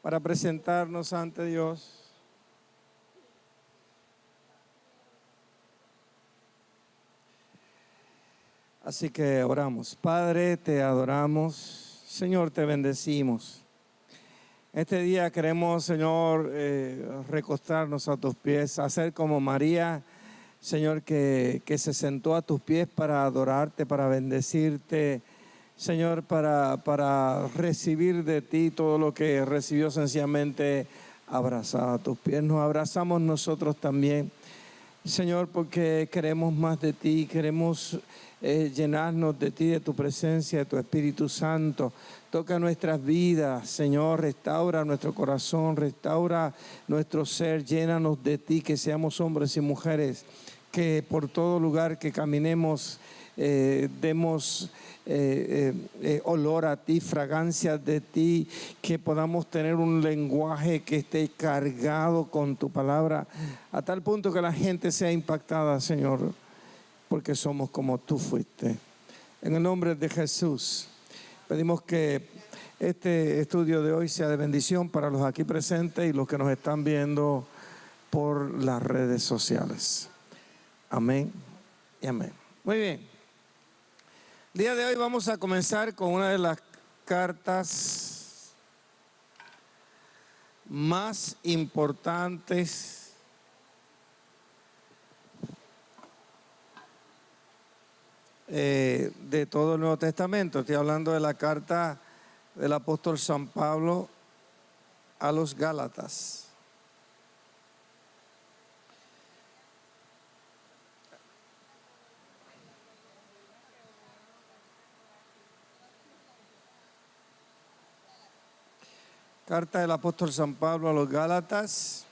para presentarnos ante Dios. Así que oramos. Padre, te adoramos. Señor, te bendecimos. Este día queremos, Señor, recostarnos a tus pies, hacer como María, Señor, que se sentó a tus pies para adorarte, para bendecirte, Señor, para recibir de ti todo lo que recibió sencillamente abrazado a tus pies. Nos abrazamos nosotros también, Señor, porque queremos más de ti, queremos llenarnos de ti, de tu presencia, de tu Espíritu Santo. Toca nuestras vidas, Señor, restaura nuestro corazón, restaura nuestro ser, llénanos de ti, que seamos hombres y mujeres, que por todo lugar que caminemos demos olor a ti, fragancia de ti, que podamos tener un lenguaje que esté cargado con tu palabra, a tal punto que la gente sea impactada, Señor, porque somos como tú fuiste. En el nombre de Jesús, pedimos que este estudio de hoy sea de bendición para los aquí presentes y los que nos están viendo por las redes sociales. Amén y amén. Muy bien. El día de hoy vamos a comenzar con una de las cartas más importantes de todo el Nuevo Testamento. Estoy hablando de la carta del apóstol San Pablo a los Gálatas. Carta del apóstol San Pablo a los Gálatas.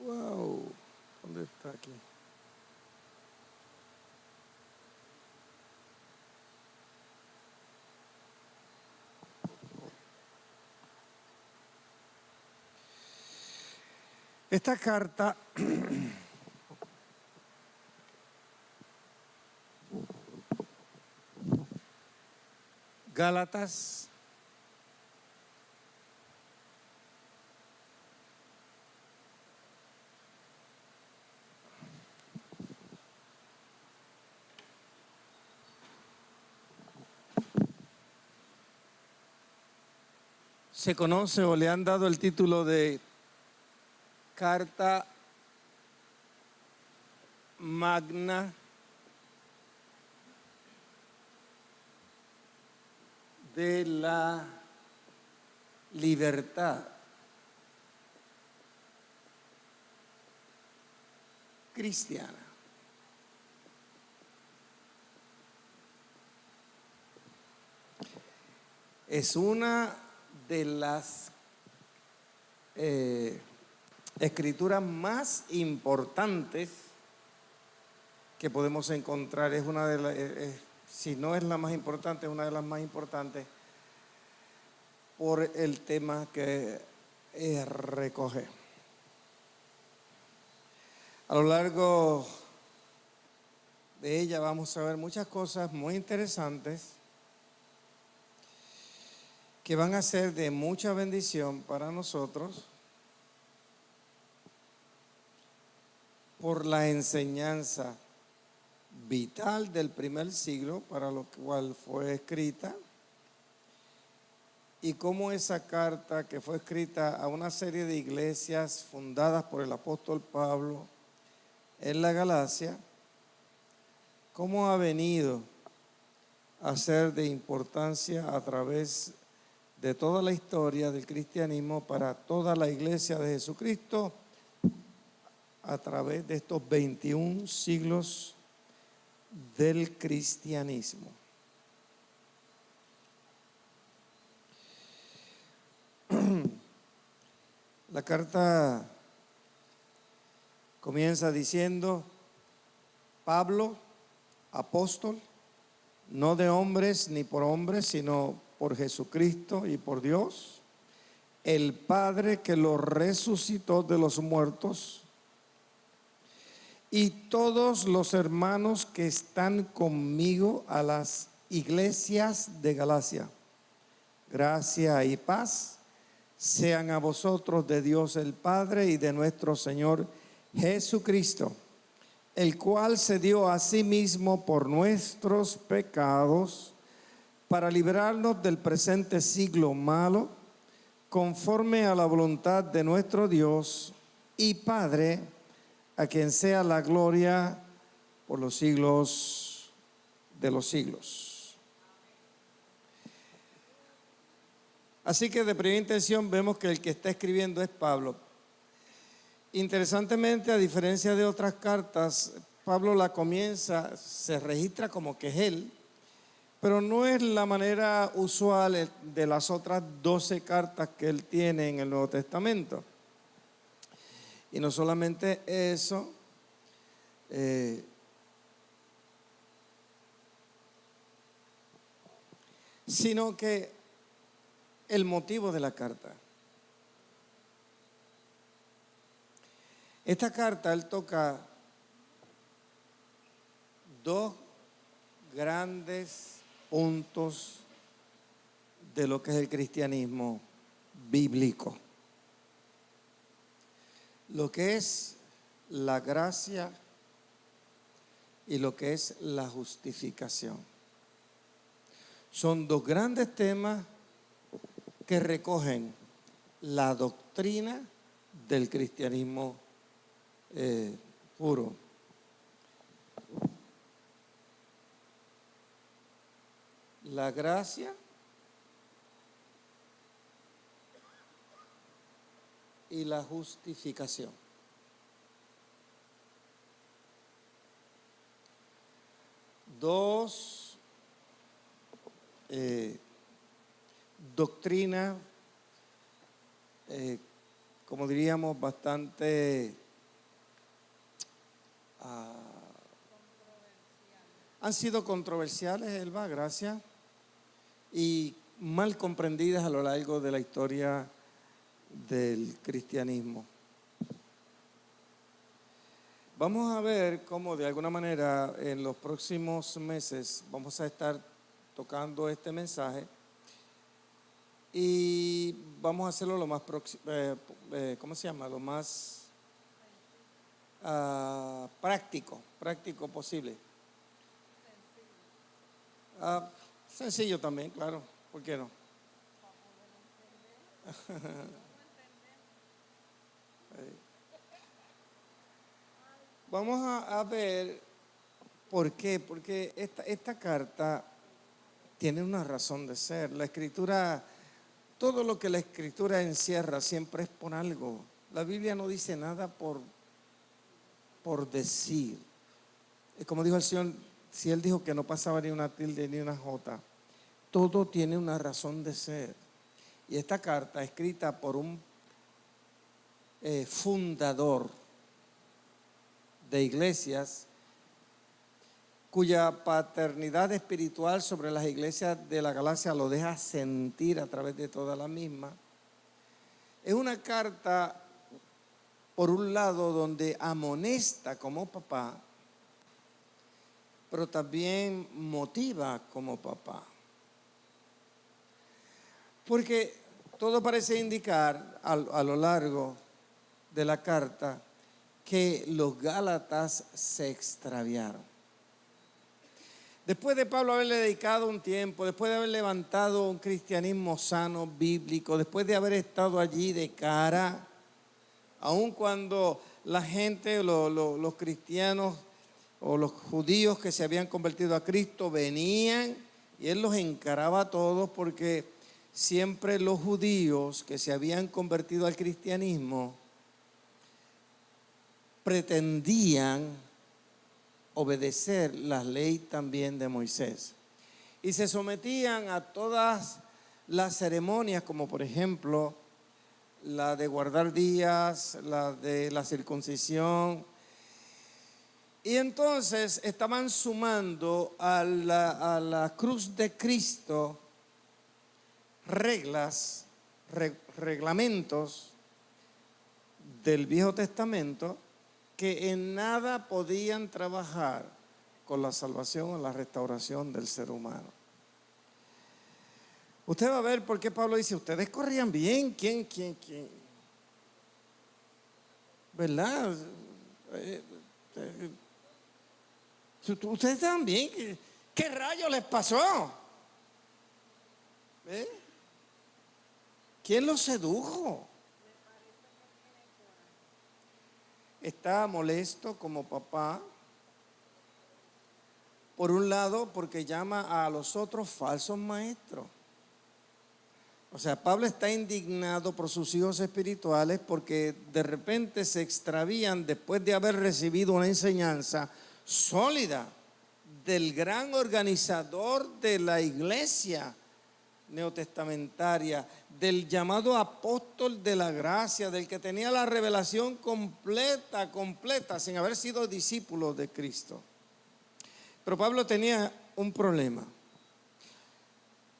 Wow, ¿dónde está aquí? Esta carta Gálatas se conoce o le han dado el título de Carta Magna de la Libertad Cristiana. Es una de las escrituras más importantes que podemos encontrar. Es una de las, si no es la más importante, es una de las más importantes por el tema que recoge. A lo largo de ella vamos a ver muchas cosas muy interesantes que van a ser de mucha bendición para nosotros por la enseñanza vital del primer siglo para lo cual fue escrita, y cómo esa carta, que fue escrita a una serie de iglesias fundadas por el apóstol Pablo en la Galacia, cómo ha venido a ser de importancia a través de toda la historia del cristianismo para toda la iglesia de Jesucristo a través de estos 21 siglos del cristianismo. La carta comienza diciendo: Pablo, apóstol, no de hombres ni por hombres, sino por Jesucristo y por Dios, el Padre que lo resucitó de los muertos, y todos los hermanos que están conmigo a las iglesias de Galacia. Gracia y paz sean a vosotros de Dios el Padre y de nuestro Señor Jesucristo, el cual se dio a sí mismo por nuestros pecados para librarnos del presente siglo malo, conforme a la voluntad de nuestro Dios y Padre, a quien sea la gloria por los siglos de los siglos. Así que de primera intención vemos que el que está escribiendo es Pablo. Interesantemente, a diferencia de otras cartas, Pablo la comienza, se registra como que es él, pero no es la manera usual de las otras 12 cartas que él tiene en el Nuevo Testamento. Y no solamente eso, sino que el motivo de la carta. Esta carta él toca dos grandes puntos de lo que es el cristianismo bíblico. Lo que es la gracia y lo que es la justificación. Son dos grandes temas que recogen la doctrina del cristianismo puro. La gracia y la justificación. Dos doctrinas, como diríamos, bastante han sido controversiales, Elba, gracias, y mal comprendidas a lo largo de la historia del cristianismo. Vamos a ver cómo de alguna manera en los próximos meses vamos a estar tocando este mensaje y vamos a hacerlo lo más ¿cómo se llama? Lo más práctico posible. Sencillo también, claro, ¿por qué no? Vamos a ver por qué, porque esta carta tiene una razón de ser. La escritura, todo lo que la escritura encierra siempre es por algo. La Biblia no dice nada por decir. Es como dijo el Señor, si Él dijo que no pasaba ni una tilde ni una jota, todo tiene una razón de ser. Y esta carta escrita por un fundador de iglesias cuya paternidad espiritual sobre las iglesias de la Galacia lo deja sentir a través de toda la misma. Es una carta, por un lado, donde amonesta como papá, pero también motiva como papá. Porque todo parece indicar a lo largo de la carta que los gálatas se extraviaron. Después de Pablo haberle dedicado un tiempo, después de haber levantado un cristianismo sano, bíblico, después de haber estado allí de cara, aun cuando la gente, los cristianos o los judíos que se habían convertido a Cristo venían y él los encaraba a todos, porque siempre los judíos que se habían convertido al cristianismo pretendían obedecer la ley también de Moisés y se sometían a todas las ceremonias, como por ejemplo la de guardar días, la de la circuncisión, y entonces estaban sumando a la cruz de Cristo reglas, reglamentos del Viejo Testamento que en nada podían trabajar con la salvación o la restauración del ser humano. Usted va a ver por qué Pablo dice, ustedes corrían bien, ¿quién? ¿Verdad? Ustedes estaban bien, ¿qué rayos les pasó? ¿Quién los sedujo? Está molesto como papá, por un lado porque llama a los otros falsos maestros. O sea, Pablo está indignado por sus hijos espirituales porque de repente se extravían después de haber recibido una enseñanza sólida del gran organizador de la iglesia neotestamentaria, del llamado apóstol de la gracia, del que tenía la revelación completa, sin haber sido discípulo de Cristo. Pero Pablo tenía un problema.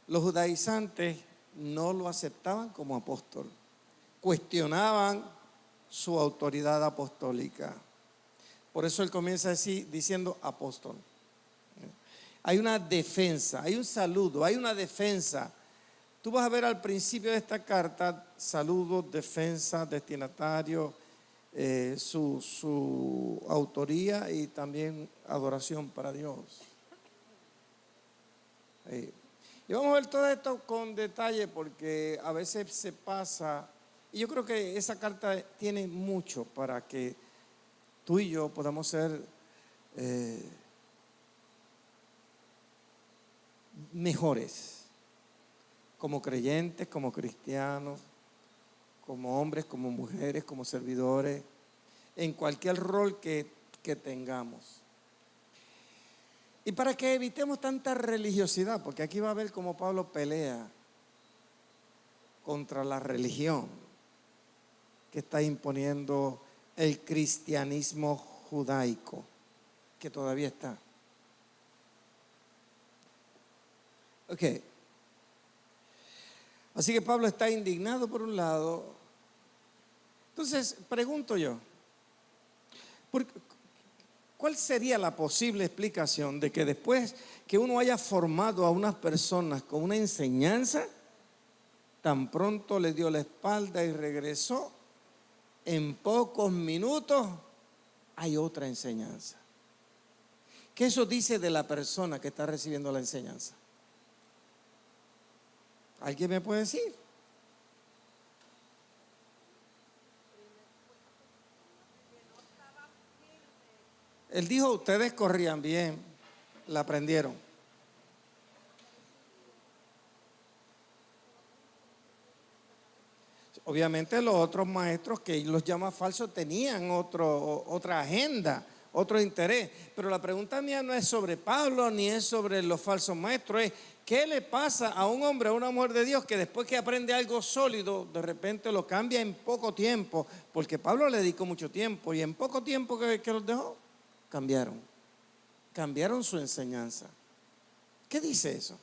Los judaizantes no lo aceptaban como apóstol, cuestionaban su autoridad apostólica. Por eso él comienza así diciendo apóstol. Hay una defensa, hay un saludo, hay una defensa. Tú vas a ver al principio de esta carta saludo, defensa, destinatario, su autoría y también adoración para Dios. Y vamos a ver todo esto con detalle porque a veces se pasa, y yo creo que esa carta tiene mucho para que tú y yo podamos ser mejores como creyentes, como cristianos, como hombres, como mujeres, como servidores, en cualquier rol que tengamos. Y para que evitemos tanta religiosidad, porque aquí va a ver cómo Pablo pelea contra la religión que está imponiendo el cristianismo judaico, que todavía está. Ok. Así que Pablo está indignado por un lado. Entonces, pregunto yo, ¿cuál sería la posible explicación de que después que uno haya formado a unas personas con una enseñanza, tan pronto le dio la espalda y regresó, en pocos minutos hay otra enseñanza? ¿Qué eso dice de la persona que está recibiendo la enseñanza? ¿Alguien me puede decir? Él dijo, ustedes corrían bien, la aprendieron. Obviamente los otros maestros que los llama falsos tenían otra agenda, otro interés. Pero la pregunta mía no es sobre Pablo ni es sobre los falsos maestros, es ¿qué le pasa a un hombre, a una mujer de Dios que después que aprende algo sólido, de repente lo cambia en poco tiempo? Porque Pablo le dedicó mucho tiempo y en poco tiempo que los dejó, cambiaron su enseñanza. ¿Qué dice eso?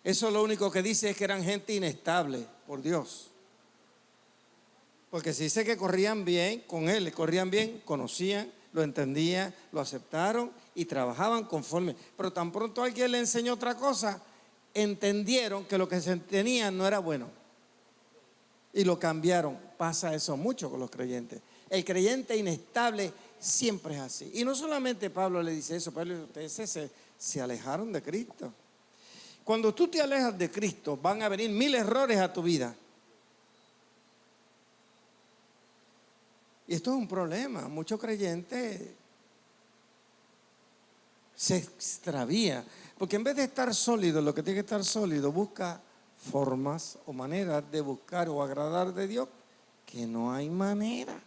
Eso lo único que dice es que eran gente inestable, por Dios. Porque si dice que corrían bien con él, corrían bien, conocían, lo entendían, lo aceptaron y trabajaban conforme. Pero tan pronto alguien le enseñó otra cosa, entendieron que lo que se tenía no era bueno. Y lo cambiaron. Pasa eso mucho con los creyentes. El creyente inestable siempre es así. Y no solamente Pablo le dice eso, Pablo dice, ustedes se alejaron de Cristo. Cuando tú te alejas de Cristo, van a venir 1000 errores a tu vida. Y esto es un problema. Muchos creyentes se extravía. Porque en vez de estar sólido, lo que tiene que estar sólido, busca formas o maneras de buscar o agradar de Dios, que no hay manera.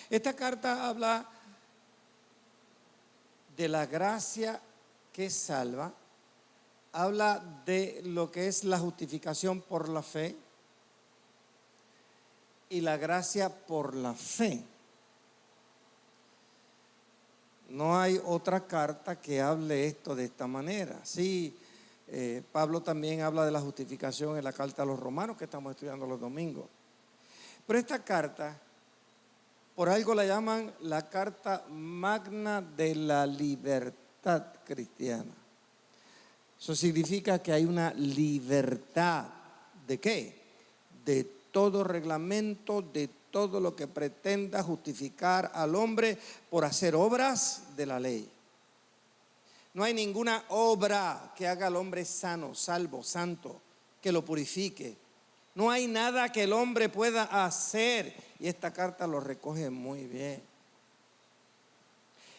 Esta carta habla de la gracia que salva, habla de lo que es la justificación por la fe y la gracia por la fe. No hay otra carta que hable esto de esta manera. Sí, Pablo también habla de la justificación en la carta a los romanos que estamos estudiando los domingos. Pero esta carta, por algo la llaman la carta magna de la libertad cristiana. Eso significa que hay una libertad. ¿De qué? De todo reglamento, de todo lo que pretenda justificar al hombre por hacer obras de la ley. No hay ninguna obra que haga al hombre sano, salvo, santo, que lo purifique. No hay nada que el hombre pueda hacer. Y esta carta lo recoge muy bien.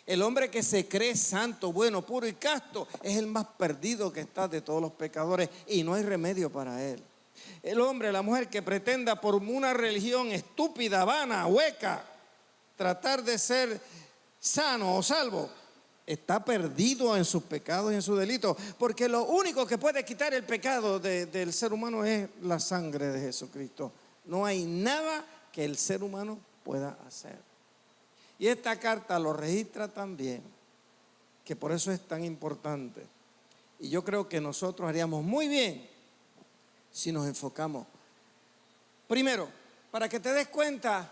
El hombre que se cree santo, bueno, puro y casto es el más perdido que está de todos los pecadores y no hay remedio para él. El hombre, la mujer que pretenda por una religión estúpida, vana, hueca, tratar de ser sano o salvo, está perdido en sus pecados y en sus delitos, porque lo único que puede quitar el pecado del ser humano es la sangre de Jesucristo. No hay nada que el ser humano pueda hacer. Y esta carta lo registra también, que por eso es tan importante. Y yo creo que nosotros haríamos muy bien si nos enfocamos, primero, para que te des cuenta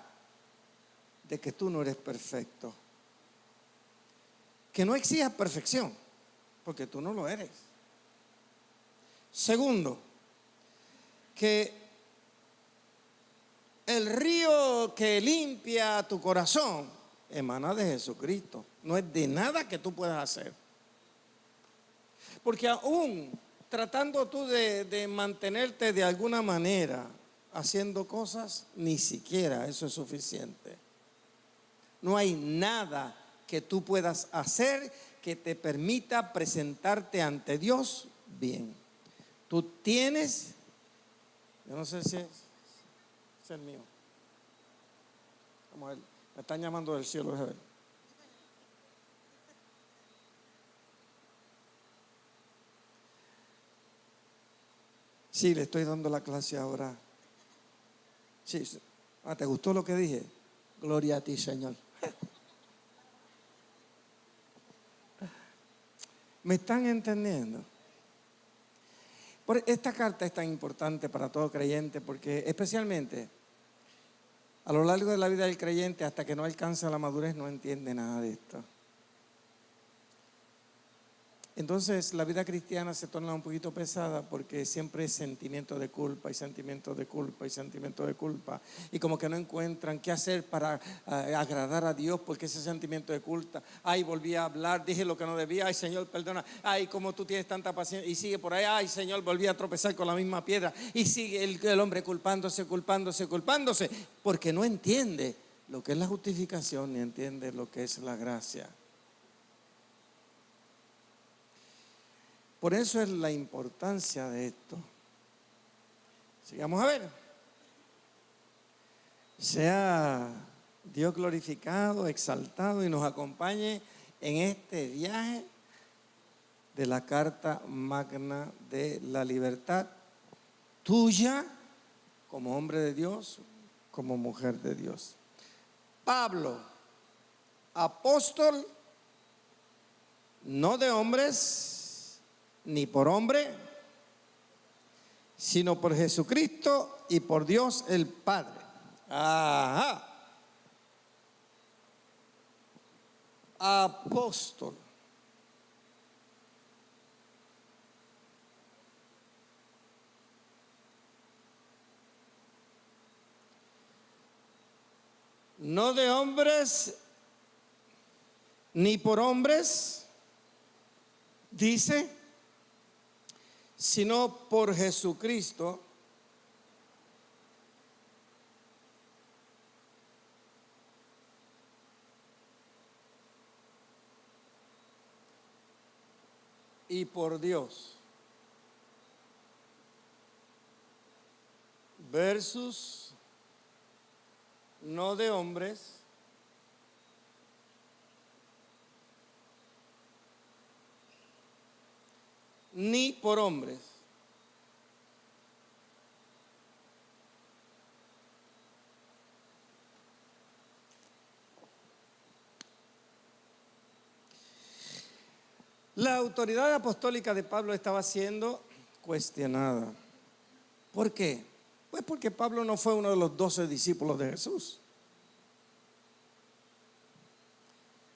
de que tú no eres perfecto. Que no exijas perfección, porque tú no lo eres. Segundo, que el río que limpia tu corazón emana de Jesucristo. No es de nada que tú puedas hacer. Porque aún tratando tú de mantenerte de alguna manera haciendo cosas, ni siquiera eso es suficiente. No hay nada que tú puedas hacer que te permita presentarte ante Dios bien. Tú tienes, yo no sé si es el mío. Vamos a ver, me están llamando del cielo, déjame ver. Sí, le estoy dando la clase ahora. Sí, ¿te gustó lo que dije? Gloria a ti, Señor. ¿Me están entendiendo? Esta carta es tan importante para todo creyente porque especialmente a lo largo de la vida del creyente, hasta que no alcanza la madurez, no entiende nada de esto. Entonces la vida cristiana se torna un poquito pesada porque siempre es sentimiento de culpa y sentimiento de culpa y sentimiento de culpa. Y como que no encuentran qué hacer para agradar a Dios porque ese sentimiento de culpa. Ay, volví a hablar, dije lo que no debía. Ay, Señor, perdona. Ay, como tú tienes tanta paciencia. Y sigue por ahí. Ay, Señor, volví a tropezar con la misma piedra. Y sigue el hombre culpándose porque no entiende lo que es la justificación ni entiende lo que es la gracia. Por eso es la importancia de esto. Sigamos a ver. Sea Dios glorificado, exaltado y nos acompañe en este viaje de la carta magna de la libertad tuya como hombre de Dios, como mujer de Dios. Pablo, apóstol, no de hombres, ni por hombre, sino por Jesucristo y por Dios el Padre. Ajá. Apóstol. No de hombres, ni por hombres, dice, sino por Jesucristo y por Dios. Versus no de hombres, ni por hombres. La autoridad apostólica de Pablo estaba siendo cuestionada. ¿Por qué? Pues porque Pablo no fue uno de los 12 discípulos de Jesús.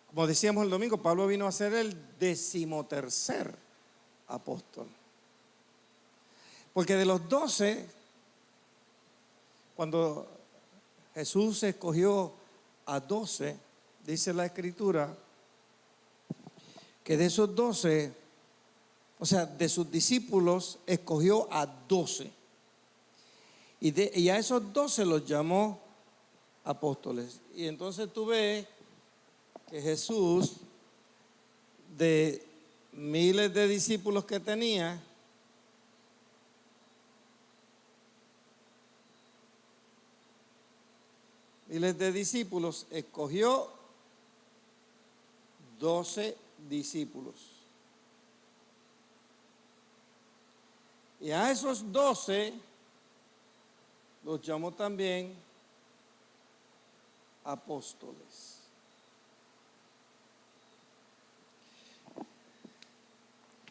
Como decíamos el domingo, Pablo vino a ser el 13º apóstol. Porque de los 12, cuando Jesús escogió a 12, dice la Escritura, que de esos 12, o sea, de sus discípulos, escogió a 12. Y a esos 12 los llamó apóstoles. Y entonces tú ves que Jesús, de miles de discípulos que tenía, escogió 12 discípulos. Y a esos 12 los llamó también apóstoles.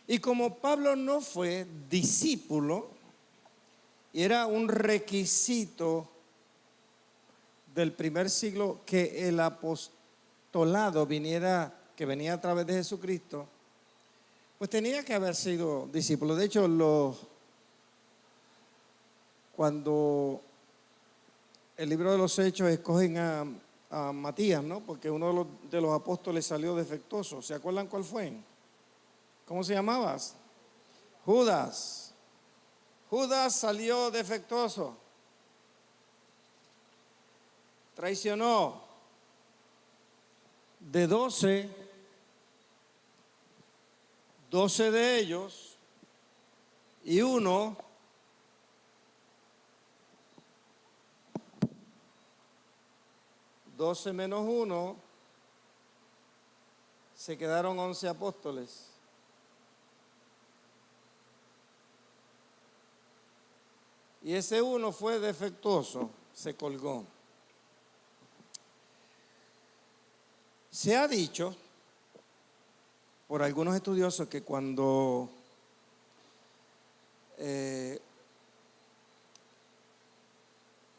Y como Pablo no fue discípulo, y era un requisito del primer siglo que el apostolado que venía a través de Jesucristo, pues tenía que haber sido discípulo. De hecho, cuando el libro de los Hechos escogen a Matías, ¿no? Porque uno de los apóstoles salió defectuoso. ¿Se acuerdan cuál fue? ¿Cómo se llamaba? Judas. Judas salió defectuoso. Traicionó. De 12 de ellos y uno menos uno, se quedaron 11 apóstoles. Y ese uno fue defectuoso, se colgó. Se ha dicho por algunos estudiosos que cuando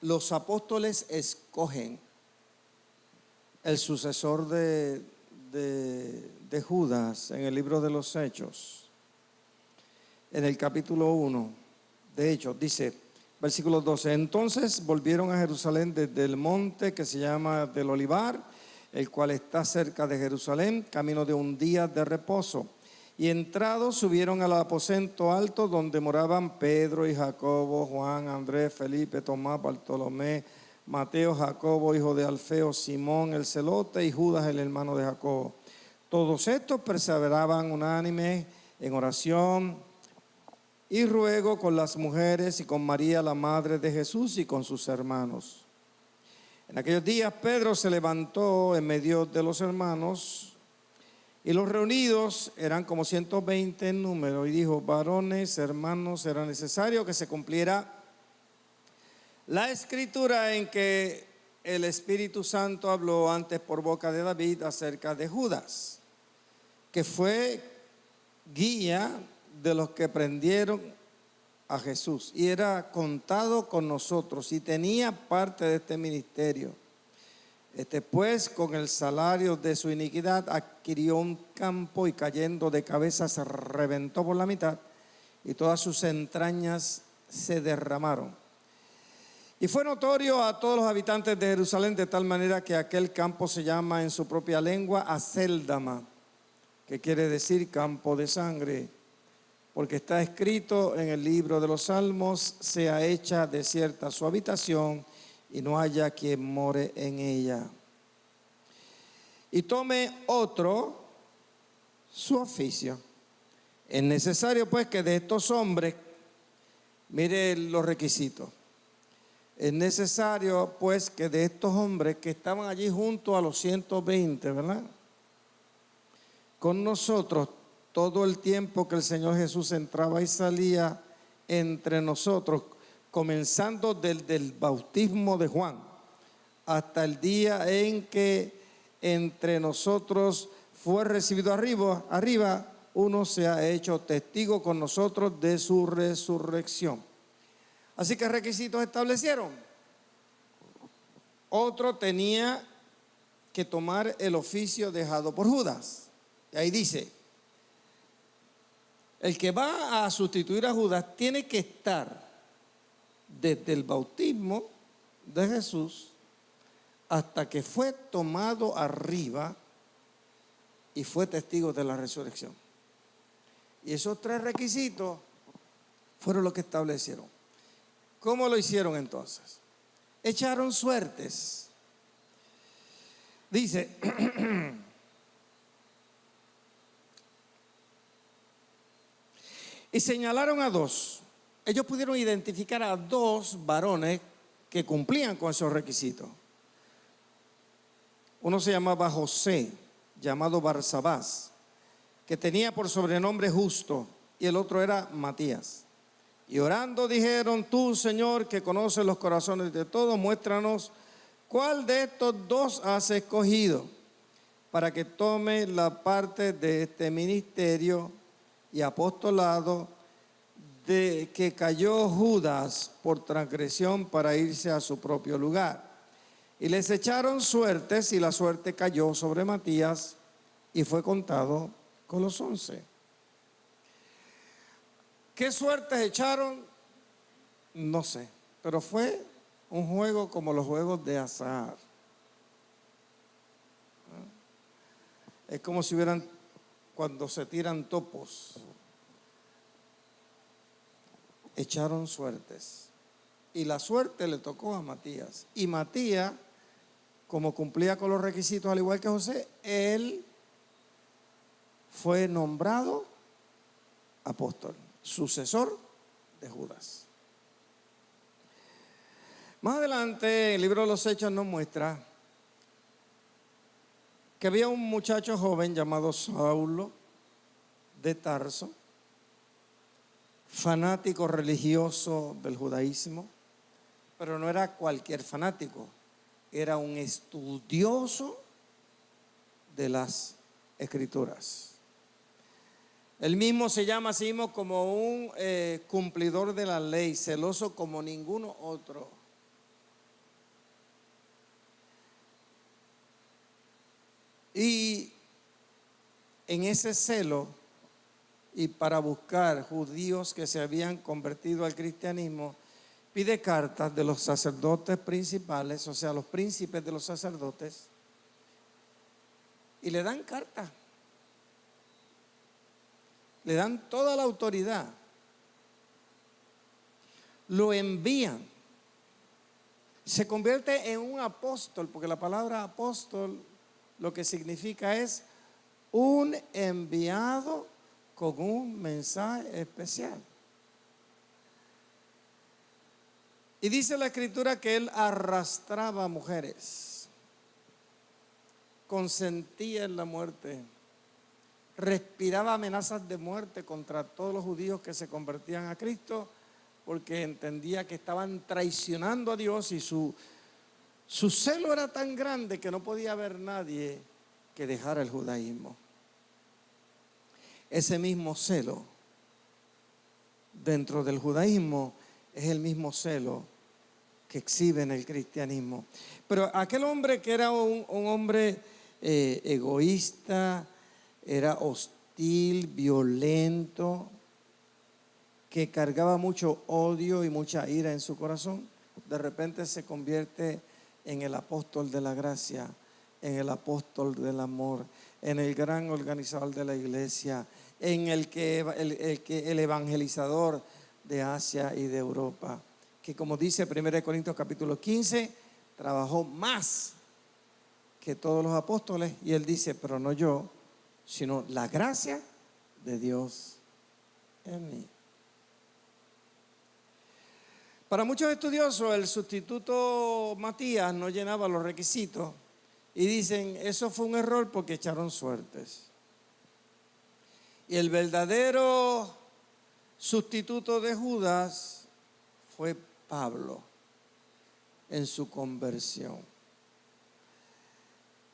los apóstoles escogen el sucesor de Judas en el libro de los Hechos, en el capítulo 1 de Hechos, dice, versículo 12, entonces volvieron a Jerusalén desde el monte que se llama del Olivar, el cual está cerca de Jerusalén, camino de un día de reposo. Y entrados subieron al aposento alto donde moraban Pedro y Jacobo, Juan, Andrés, Felipe, Tomás, Bartolomé, Mateo, Jacobo, hijo de Alfeo, Simón el celote y Judas el hermano de Jacobo. Todos estos perseveraban unánimes en oración y ruego con las mujeres y con María la madre de Jesús y con sus hermanos. En aquellos días Pedro se levantó en medio de los hermanos y los reunidos eran como 120 en número y dijo, varones, hermanos, era necesario que se cumpliera la escritura en que el Espíritu Santo habló antes por boca de David acerca de Judas, que fue guía de los que prendieron a Jesús y era contado con nosotros y tenía parte de este ministerio. Pues con el salario de su iniquidad adquirió un campo y cayendo de cabeza se reventó por la mitad y todas sus entrañas se derramaron. Y fue notorio a todos los habitantes de Jerusalén de tal manera que aquel campo se llama en su propia lengua Acéldama, que quiere decir campo de sangre. Porque está escrito en el libro de los Salmos, sea hecha desierta su habitación y no haya quien more en ella. Y tome otro su oficio. Es necesario pues que de estos hombres, mire los requisitos. Es necesario pues que de estos hombres que estaban allí junto a los 120, ¿verdad? Con nosotros, todo el tiempo que el Señor Jesús entraba y salía entre nosotros, comenzando desde el bautismo de Juan hasta el día en que entre nosotros fue recibido arriba, uno se ha hecho testigo con nosotros de su resurrección. Así que requisitos establecieron. Otro tenía que tomar el oficio dejado por Judas. Y ahí dice, el que va a sustituir a Judas tiene que estar desde el bautismo de Jesús hasta que fue tomado arriba y fue testigo de la resurrección. Y esos tres requisitos fueron los que establecieron. ¿Cómo lo hicieron entonces? Echaron suertes. Dice, y señalaron a dos. Ellos pudieron identificar a dos varones que cumplían con esos requisitos. Uno se llamaba José, llamado Barsabás, que tenía por sobrenombre Justo, y el otro era Matías. Y orando dijeron, tú, Señor, que conoces los corazones de todos, muéstranos cuál de estos dos has escogido para que tome la parte de este ministerio y apostolado de que cayó Judas por transgresión para irse a su propio lugar. Y les echaron suertes y la suerte cayó sobre Matías y fue contado con los 11. ¿Qué suertes echaron? No sé, pero fue un juego como los juegos de azar. Es como si hubieran, cuando se tiran topos, echaron suertes. Y la suerte le tocó a Matías. Y Matías, como cumplía con los requisitos al igual que José, él fue nombrado apóstol, sucesor de Judas. Más adelante el libro de los Hechos nos muestra que había un muchacho joven llamado Saulo de Tarso, fanático religioso del judaísmo, pero no era cualquier fanático, era un estudioso de las Escrituras. Él mismo se llama así mismo como un cumplidor de la ley, celoso como ninguno otro. Y en ese celo y para buscar judíos que se habían convertido al cristianismo, pide cartas de los sacerdotes principales, o sea, los príncipes de los sacerdotes, y le dan cartas. Le dan toda la autoridad. Lo envían. Se convierte en un apóstol, porque la palabra apóstol lo que significa es un enviado con un mensaje especial. Y dice la Escritura que él arrastraba mujeres, consentía en la muerte, respiraba amenazas de muerte contra todos los judíos que se convertían a Cristo, porque entendía que estaban traicionando a Dios y su celo era tan grande que no podía haber nadie que dejara el judaísmo. Ese mismo celo dentro del judaísmo es el mismo celo que exhibe en el cristianismo. Pero aquel hombre que era un hombre egoísta, era hostil, violento, que cargaba mucho odio y mucha ira en su corazón, de repente se convierte en el apóstol de la gracia, en el apóstol del amor, en el gran organizador de la iglesia, en el evangelizador de Asia y de Europa, que como dice 1 Corintios capítulo 15, trabajó más que todos los apóstoles, y él dice, pero no yo, sino la gracia de Dios en mí. Para muchos estudiosos, el sustituto Matías no llenaba los requisitos y dicen, eso fue un error porque echaron suertes. Y el verdadero sustituto de Judas fue Pablo en su conversión.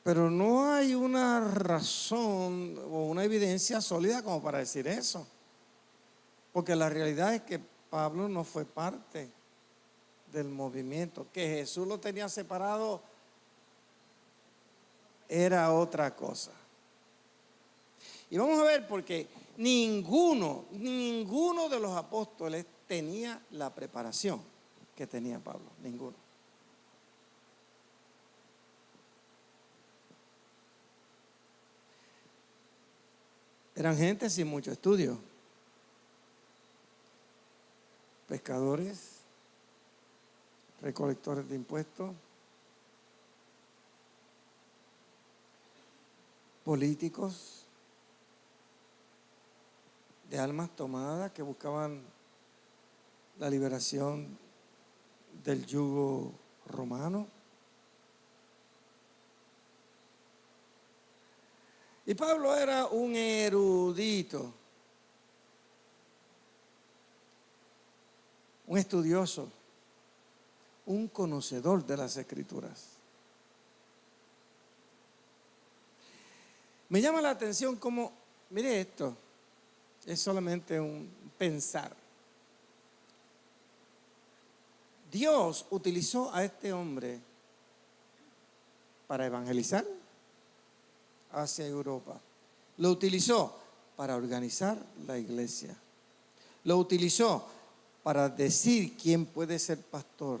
Pero no hay una razón o una evidencia sólida como para decir eso. Porque la realidad es que Pablo no fue parte del movimiento. Que Jesús lo tenía separado era otra cosa. Y vamos a ver porque ninguno de los apóstoles tenía la preparación que tenía Pablo. Ninguno. Eran gente sin mucho estudio. Pescadores, recolectores de impuestos, políticos de almas tomadas que buscaban la liberación del yugo romano. Y Pablo era un erudito, un estudioso, un conocedor de las Escrituras. Me llama la atención como, mire esto, es solamente un pensar. Dios utilizó a este hombre para evangelizar hacia Europa. Lo utilizó para organizar la iglesia. Lo utilizó para decir quién puede ser pastor,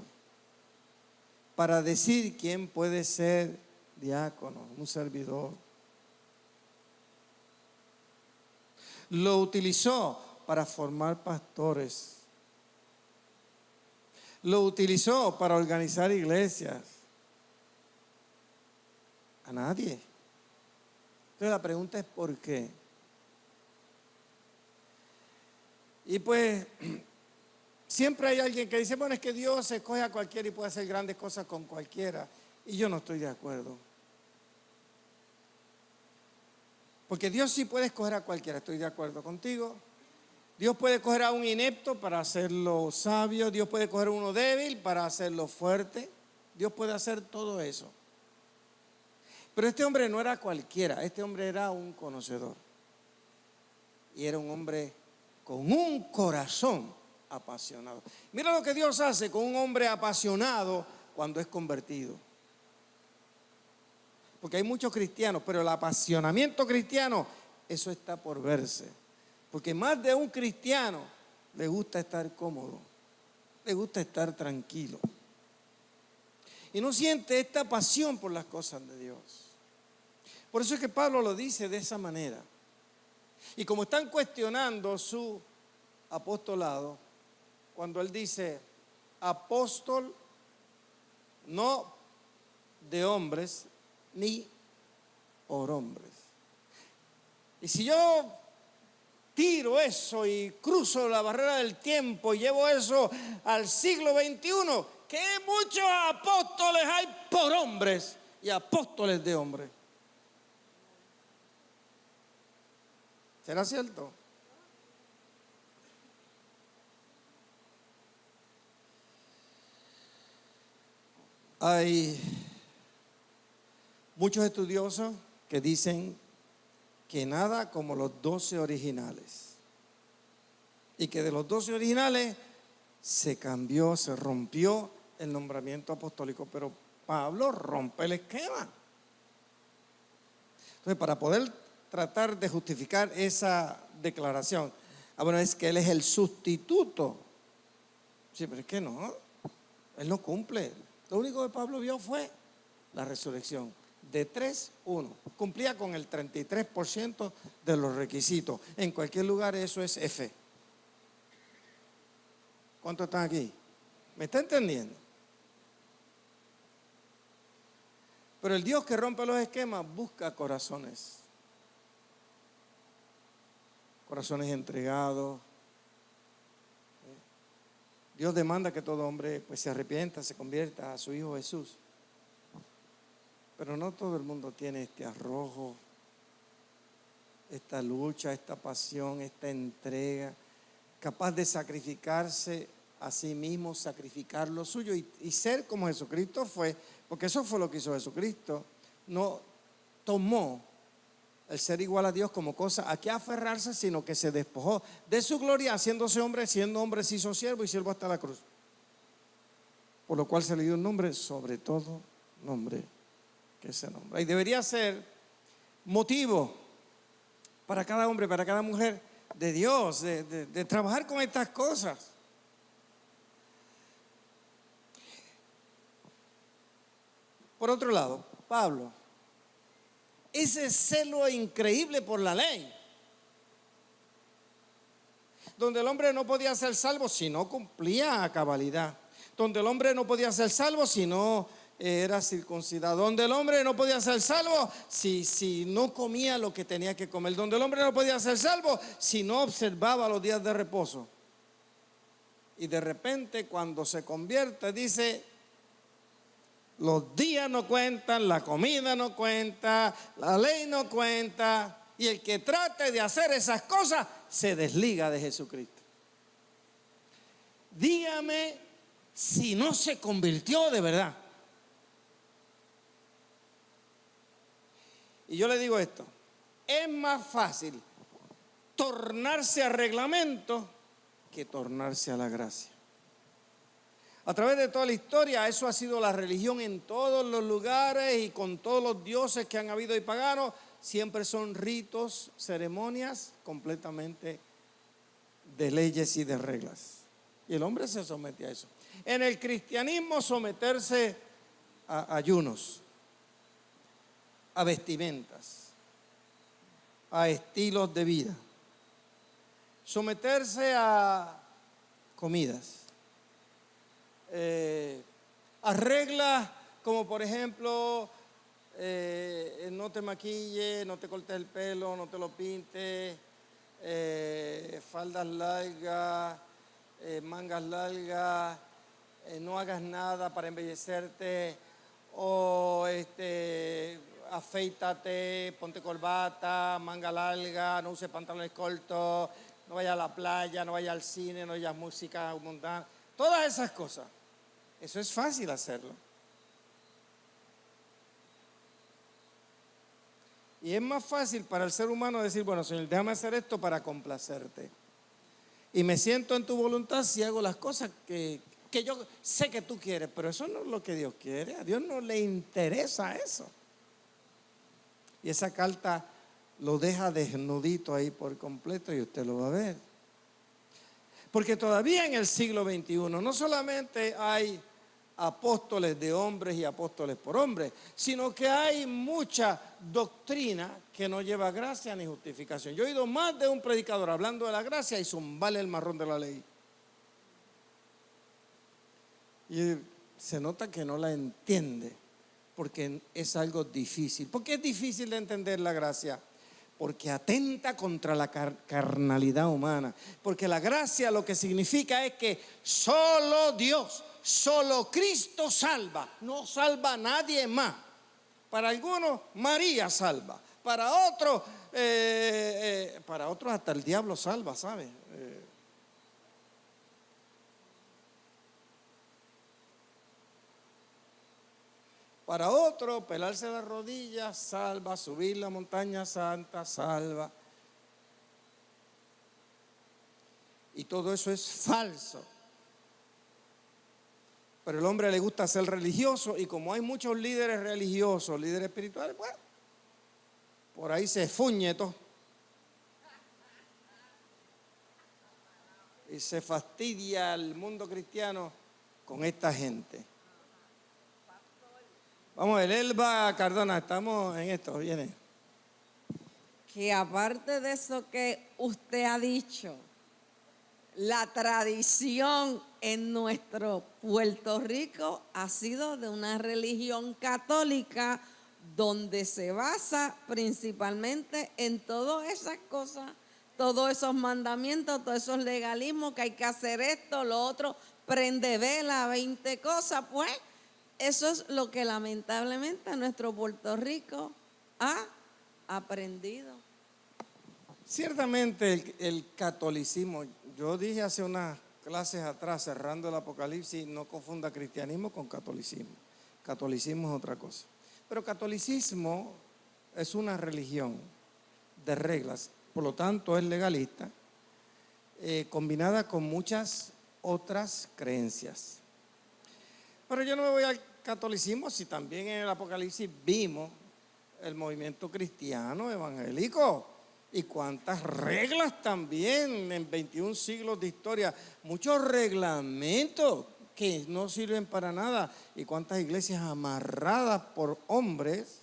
para decir quién puede ser diácono, un servidor. Lo utilizó para formar pastores. Lo utilizó para organizar iglesias. A nadie. Entonces la pregunta es ¿por qué? Y pues siempre hay alguien que dice, bueno, es que Dios escoge a cualquiera y puede hacer grandes cosas con cualquiera. Y yo no estoy de acuerdo. Porque Dios sí puede escoger a cualquiera, estoy de acuerdo contigo. Dios puede escoger a un inepto para hacerlo sabio. Dios puede escoger a uno débil para hacerlo fuerte. Dios puede hacer todo eso. Pero este hombre no era cualquiera, este hombre era un conocedor. Y era un hombre con un corazón apasionado. Mira lo que Dios hace con un hombre apasionado cuando es convertido. Porque hay muchos cristianos, pero el apasionamiento cristiano, eso está por verse. Porque más de un cristiano le gusta estar cómodo, le gusta estar tranquilo. Y no siente esta pasión por las cosas de Dios. Por eso es que Pablo lo dice de esa manera. Y como están cuestionando su apostolado, cuando él dice apóstol no de hombres ni por hombres. Y si yo tiro eso y cruzo la barrera del tiempo y llevo eso al siglo XXI, que muchos apóstoles hay por hombres y apóstoles de hombres. ¿Será cierto? Hay muchos estudiosos que dicen que nada como los 12 originales. Y que de los 12 originales se cambió, se rompió el nombramiento apostólico. Pero Pablo rompe el esquema. Entonces, para poder tratar de justificar esa declaración, bueno, es que él es el sustituto. Sí, pero es que no, él no cumple. Lo único que Pablo vio fue la resurrección. De 3, 1. Cumplía con el 33% de los requisitos. En cualquier lugar eso es F. ¿Cuántos están aquí? ¿Me está entendiendo? Pero el Dios que rompe los esquemas busca corazones. Corazones entregados. Dios demanda que todo hombre pues se arrepienta, se convierta a su Hijo Jesús. Pero no todo el mundo tiene este arrojo, esta lucha, esta pasión, esta entrega, capaz de sacrificarse a sí mismo, sacrificar lo suyo y ser como Jesucristo fue, porque eso fue lo que hizo Jesucristo. No tomó el ser igual a Dios como cosa a que aferrarse, sino que se despojó de su gloria, haciéndose hombre, siendo hombre se hizo siervo y siervo hasta la cruz. Por lo cual se le dio un nombre sobre todo nombre que se nombra. Y debería ser motivo para cada hombre, para cada mujer de Dios, de trabajar con estas cosas. Por otro lado, Pablo, ese celo increíble por la ley, donde el hombre no podía ser salvo si no cumplía a cabalidad, donde el hombre no podía ser salvo si no era circuncidado, donde el hombre no podía ser salvo si no comía lo que tenía que comer, donde el hombre no podía ser salvo si no observaba los días de reposo. Y de repente, cuando se convierte, dice: los días no cuentan, la comida no cuenta, la ley no cuenta. Y el que trate de hacer esas cosas se desliga de Jesucristo. Dígame si no se convirtió de verdad. Y yo le digo esto: es más fácil tornarse a reglamento que tornarse a la gracia. A través de toda la historia, eso ha sido la religión en todos los lugares y con todos los dioses que han habido y paganos. Siempre son ritos, ceremonias completamente de leyes y de reglas. Y el hombre se somete a eso. En el cristianismo, someterse a ayunos, a vestimentas, a estilos de vida, someterse a comidas, a reglas como por ejemplo no te maquilles, no te cortes el pelo, no te lo pintes, faldas largas, mangas largas, no hagas nada para embellecerte, o afeítate, ponte corbata, manga larga, no uses pantalones cortos, no vayas a la playa, no vayas al cine, no oyas música mundana, todas esas cosas. Eso es fácil hacerlo. Y es más fácil para el ser humano decir: bueno, Señor, déjame hacer esto para complacerte. Y me siento en tu voluntad si hago las cosas que yo sé que tú quieres, pero eso no es lo que Dios quiere. A Dios no le interesa eso. Y esa carta lo deja desnudito ahí por completo y usted lo va a ver. Porque todavía en el siglo XXI no solamente hay apóstoles de hombres y apóstoles por hombres, sino que hay mucha doctrina que no lleva gracia ni justificación. Yo he oído más de un predicador hablando de la gracia y zumbarle el marrón de la ley. Y se nota que no la entiende, porque es algo difícil. ¿Por qué es difícil de entender la gracia? Porque atenta contra la carnalidad humana. Porque la gracia lo que significa es que solo Dios, solo Cristo salva. No salva a nadie más. Para algunos María salva. Para otros hasta el diablo salva, ¿sabe? Para otro, pelarse las rodillas, salva. Subir la montaña santa, salva. Y todo eso es falso. Pero el hombre le gusta ser religioso, y como hay muchos líderes religiosos, líderes espirituales, bueno, por ahí se fuñe todo. Y se fastidia el mundo cristiano con esta gente. Vamos a ver, Elba Cardona, estamos en esto, viene. Que aparte de eso que usted ha dicho, la tradición en nuestro Puerto Rico ha sido de una religión católica donde se basa principalmente en todas esas cosas, todos esos mandamientos, todos esos legalismos, que hay que hacer esto, lo otro, prende vela, 20 cosas, pues eso es lo que lamentablemente nuestro Puerto Rico ha aprendido. Ciertamente el catolicismo, yo dije hace unas clases atrás, cerrando el Apocalipsis, no confunda cristianismo con catolicismo. Catolicismo es otra cosa. Pero catolicismo es una religión de reglas, por lo tanto es legalista, combinada con muchas otras creencias. Pero yo no me voy al catolicismo si también en el Apocalipsis vimos el movimiento cristiano evangélico y cuántas reglas también en 21 siglos de historia, muchos reglamentos que no sirven para nada y cuántas iglesias amarradas por hombres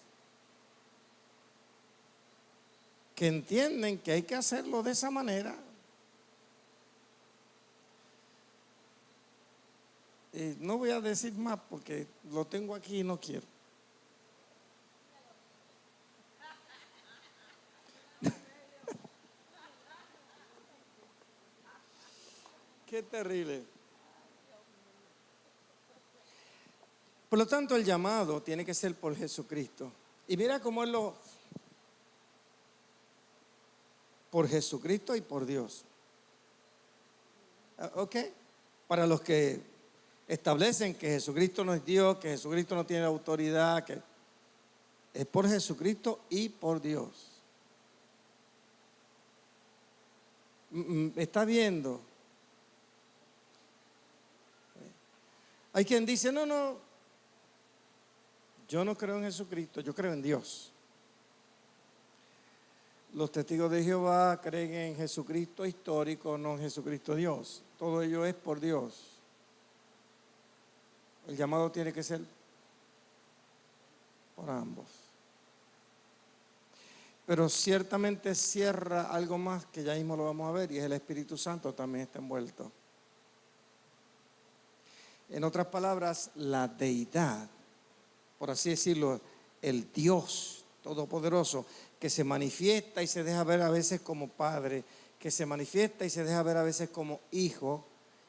que entienden que hay que hacerlo de esa manera. No voy a decir más porque lo tengo aquí y no quiero. Qué terrible. Por lo tanto, el llamado tiene que ser por Jesucristo. Y mira cómo es por Jesucristo y por Dios. ¿Ok? Para los que establecen que Jesucristo no es Dios, que Jesucristo no tiene autoridad, que es por Jesucristo y por Dios. ¿Está viendo? Hay quien dice, no, yo no creo en Jesucristo, yo creo en Dios. Los testigos de Jehová creen en Jesucristo histórico, no en Jesucristo Dios. Todo ello es por Dios. El llamado tiene que ser por ambos. Pero ciertamente cierra algo más que ya mismo lo vamos a ver, y es el Espíritu Santo también está envuelto. En otras palabras, la deidad, por así decirlo, el Dios todopoderoso, que se manifiesta y se deja ver a veces como Padre, que se manifiesta y se deja ver a veces como Hijo,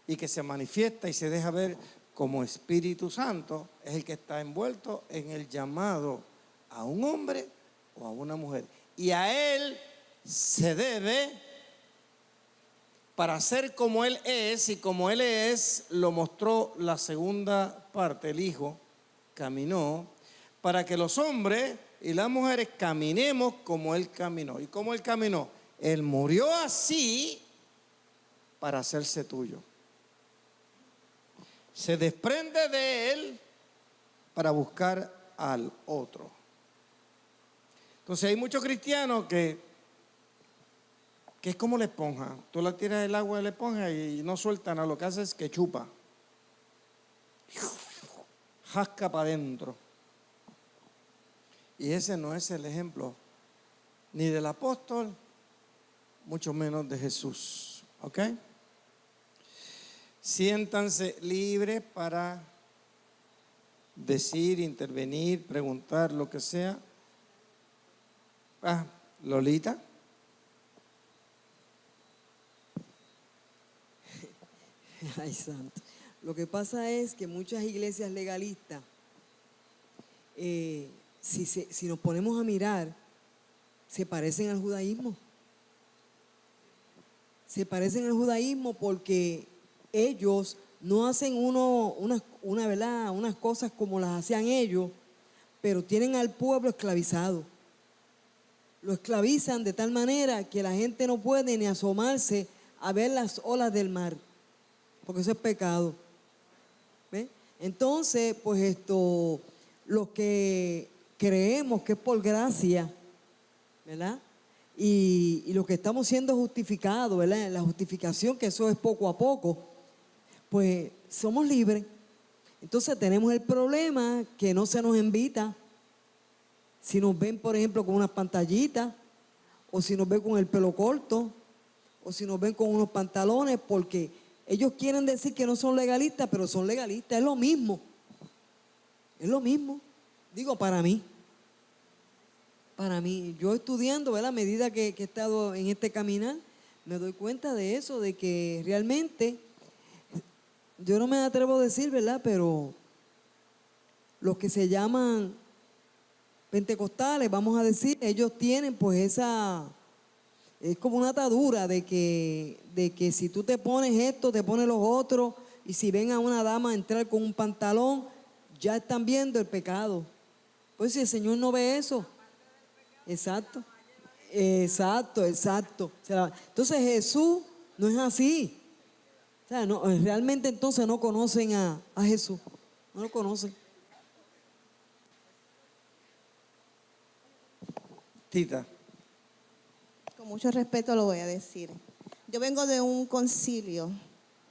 y que se manifiesta y se deja ver como Espíritu Santo, es el que está envuelto en el llamado a un hombre o a una mujer. Y a Él se debe, para ser como Él es, y como Él es, lo mostró la segunda parte, el Hijo caminó, para que los hombres y las mujeres caminemos como Él caminó. ¿Y cómo Él caminó? Él murió así para hacerse tuyo. Se desprende de Él para buscar al otro. Entonces hay muchos cristianos que es como la esponja. Tú la tiras el agua de la esponja y no sueltan, a lo que hace es que chupa. Jasca para adentro. Y ese no es el ejemplo ni del apóstol, mucho menos de Jesús. ¿Ok? Siéntanse libres para decir, intervenir, preguntar, lo que sea. Lolita. Ay, santo. Lo que pasa es que muchas iglesias legalistas, si nos ponemos a mirar, se parecen al judaísmo. Se parecen al judaísmo porque ellos no hacen unas cosas como las hacían ellos, pero tienen al pueblo esclavizado. Lo esclavizan de tal manera que la gente no puede ni asomarse a ver las olas del mar, porque eso es pecado. ¿Ve? Entonces, pues los que creemos que es por gracia, ¿verdad? Y los que estamos siendo justificados, ¿verdad? La justificación, que eso es poco a poco, pues somos libres. Entonces tenemos el problema que no se nos invita. Si nos ven, por ejemplo, con unas pantallitas, o si nos ven con el pelo corto, o si nos ven con unos pantalones, porque ellos quieren decir que no son legalistas, pero son legalistas. Es lo mismo. Es lo mismo. Digo, para mí. Para mí, yo estudiando, ¿verdad? A medida que he estado en este caminar, me doy cuenta de eso, de que realmente, yo no me atrevo a decir, ¿verdad? Pero los que se llaman pentecostales, vamos a decir, ellos tienen pues es como una atadura de que si tú te pones esto, te pones los otros, y si ven a una dama entrar con un pantalón, ya están viendo el pecado. Pues si el Señor no ve eso. Exacto. Exacto, exacto. O sea, entonces Jesús no es así. O sea, no, realmente entonces no conocen a Jesús. No lo conocen. Tita, Con mucho respeto lo voy a decir. Yo vengo de un concilio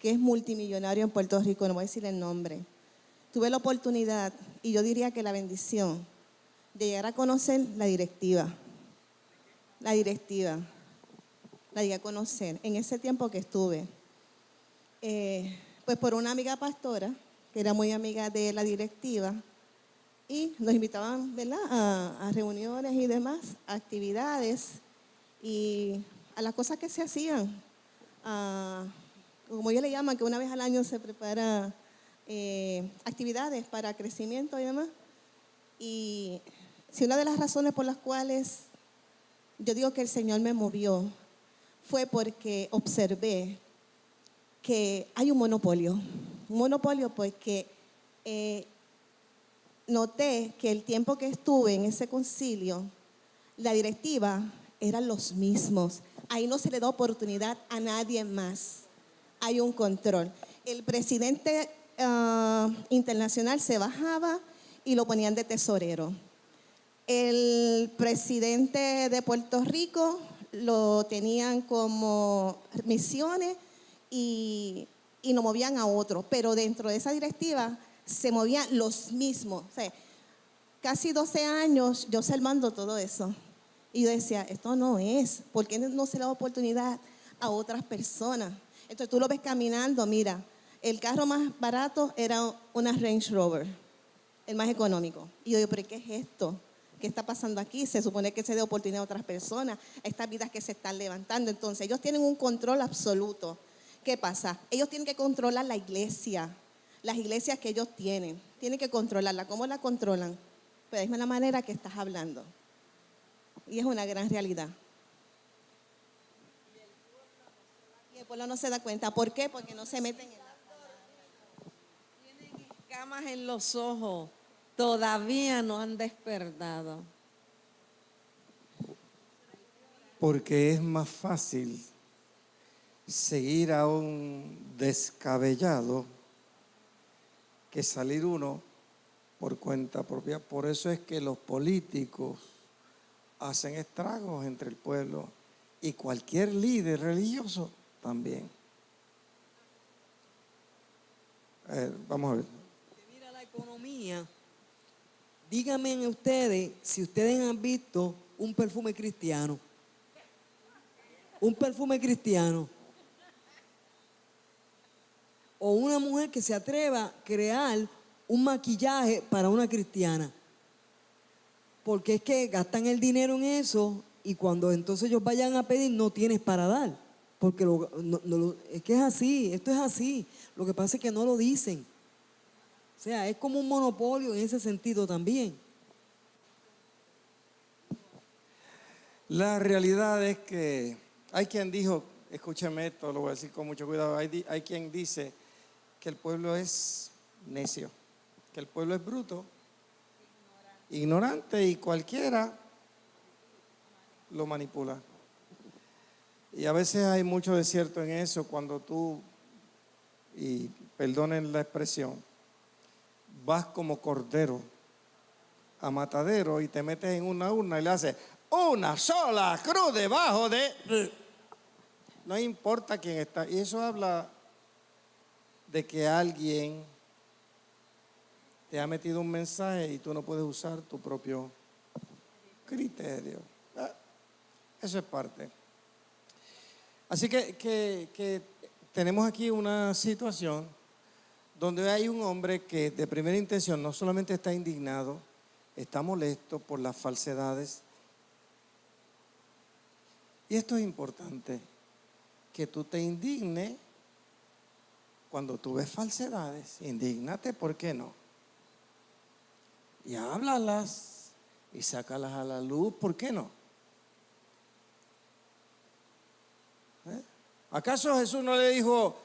que es multimillonario en Puerto Rico, no voy a decir el nombre. Tuve la oportunidad, y yo diría que la bendición, de llegar a conocer la directiva. La directiva. La llegué a conocer en ese tiempo que estuve. Pues por una amiga pastora, que era muy amiga de la directiva, y nos invitaban, ¿verdad?, a reuniones y demás, a actividades y a las cosas que se hacían. Como ellos le llaman, que una vez al año se prepara actividades para crecimiento y demás. Y si una de las razones por las cuales yo digo que el Señor me movió fue porque observé que hay un monopolio porque noté que el tiempo que estuve en ese concilio, la directiva eran los mismos. Ahí no se le da oportunidad a nadie más. Hay un control. El presidente internacional se bajaba y lo ponían de tesorero. El presidente de Puerto Rico lo tenían como misiones y lo movían a otro. Pero dentro de esa directiva se movían los mismos. O sea, casi 12 años yo observando todo eso. Y yo decía, esto no es. ¿Por qué no se le da oportunidad a otras personas? Entonces tú lo ves caminando, mira, el carro más barato era una Range Rover, el más económico. Y yo digo, ¿pero qué es esto? ¿Qué está pasando aquí? Se supone que se dé oportunidad a otras personas, a estas vidas que se están levantando. Entonces ellos tienen un control absoluto. ¿Qué pasa? Ellos tienen que controlar la iglesia, las iglesias que ellos tienen que controlarla. ¿Cómo la controlan? Pues de la misma manera que estás hablando. Y es una gran realidad. Y el pueblo no se da cuenta. ¿Por qué? Porque no se meten en la palabra. Tienen escamas en los ojos, todavía no han despertado. porque es más fácil seguir a un descabellado que salir uno por cuenta propia. Por eso es que los políticos hacen estragos entre el pueblo y cualquier líder religioso también. Vamos a ver. Mira la economía. Díganme ustedes si ustedes han visto un perfume cristiano. Un perfume cristiano. O una mujer que se atreva a crear un maquillaje para una cristiana. Porque es que gastan el dinero en eso y cuando entonces ellos vayan a pedir no tienes para dar. Porque es que es así, esto es así. Lo que pasa es que no lo dicen. O sea, es como un monopolio en ese sentido también. La realidad es que hay quien dijo, escúcheme esto, lo voy a decir con mucho cuidado, hay quien dice que el pueblo es necio, que el pueblo es bruto, ignorante y cualquiera lo manipula. Y a veces hay mucho de cierto en eso cuando tú, y perdonen la expresión, vas como cordero a matadero y te metes en una urna y le haces una sola cruz debajo de... No importa quién está. Y eso habla de que alguien te ha metido un mensaje y tú no puedes usar tu propio criterio. Eso es parte. Así que tenemos aquí una situación donde hay un hombre que de primera intención no solamente está indignado, está molesto por las falsedades. Y esto es importante, que tú te indignes cuando tú ves falsedades. Indígnate, ¿por qué no? Y háblalas y sácalas a la luz, ¿por qué no? ¿Acaso Jesús no le dijo,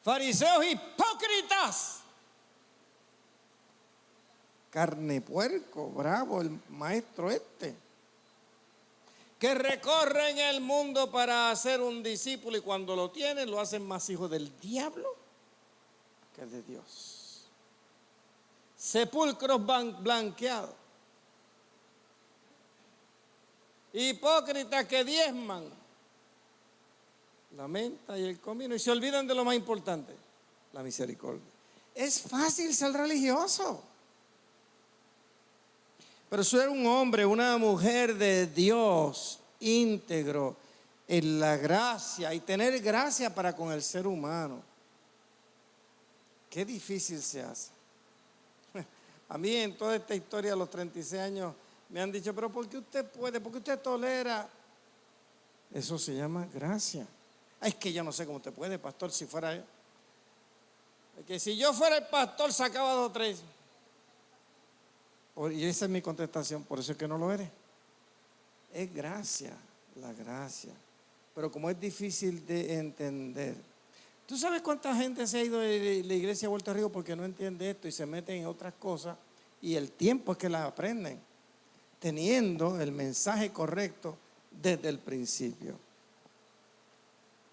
fariseos hipócritas? Carne puerco, bravo el maestro este. que recorren el mundo para hacer un discípulo y cuando lo tienen lo hacen más hijo del diablo que de Dios. Sepulcros blanqueados. Hipócritas que diezman la menta y el comino y se olvidan de lo más importante, la misericordia. Es fácil ser religioso, pero ser un hombre, una mujer de Dios íntegro en la gracia y tener gracia para con el ser humano, qué difícil se hace. A mí en toda esta historia a los 36 años me han dicho, pero ¿por qué usted puede? ¿Por qué usted tolera? Eso se llama gracia. Ay, es que yo no sé cómo usted puede, pastor, si fuera yo. Es que si yo fuera el pastor sacaba 2 o 3. Y esa es mi contestación, por eso es que no lo eres. Es gracia, la gracia. Pero como es difícil de entender. ¿Tú sabes cuánta gente se ha ido de la iglesia de Puerto Rico porque no entiende esto y se meten en otras cosas? Y el tiempo es que las aprenden, teniendo el mensaje correcto desde el principio.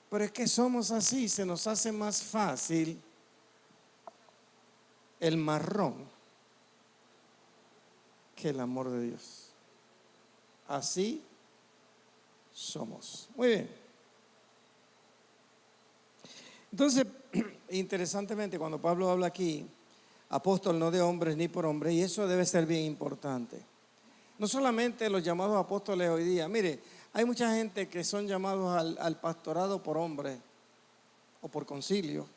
Pero es que somos así, se nos hace más fácil el marrón que el amor de Dios. Así somos. Muy bien. Entonces, interesantemente, cuando Pablo habla aquí, apóstol no de hombres ni por hombres, y eso debe ser bien importante. No solamente los llamados apóstoles hoy día, mire, hay mucha gente que son llamados al pastorado por hombres o por concilio.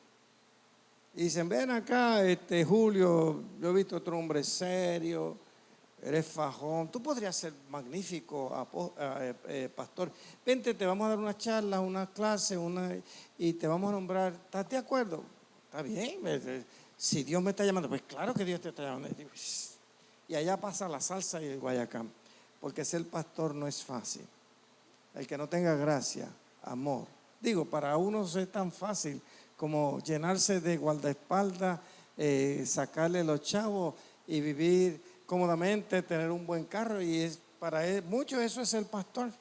Y dicen, ven acá, Julio, yo he visto otro hombre serio, eres fajón, tú podrías ser magnífico pastor. Vente, te vamos a dar una charla, una clase, y te vamos a nombrar. ¿Estás de acuerdo? Está bien, si Dios me está llamando, pues claro que Dios te está llamando. Y allá pasa la salsa y el guayacán, porque ser pastor no es fácil. El que no tenga gracia, amor. Digo, para unos es tan fácil como llenarse de guardaespaldas, sacarle los chavos y vivir cómodamente, tener un buen carro, y para muchos eso es el pastor.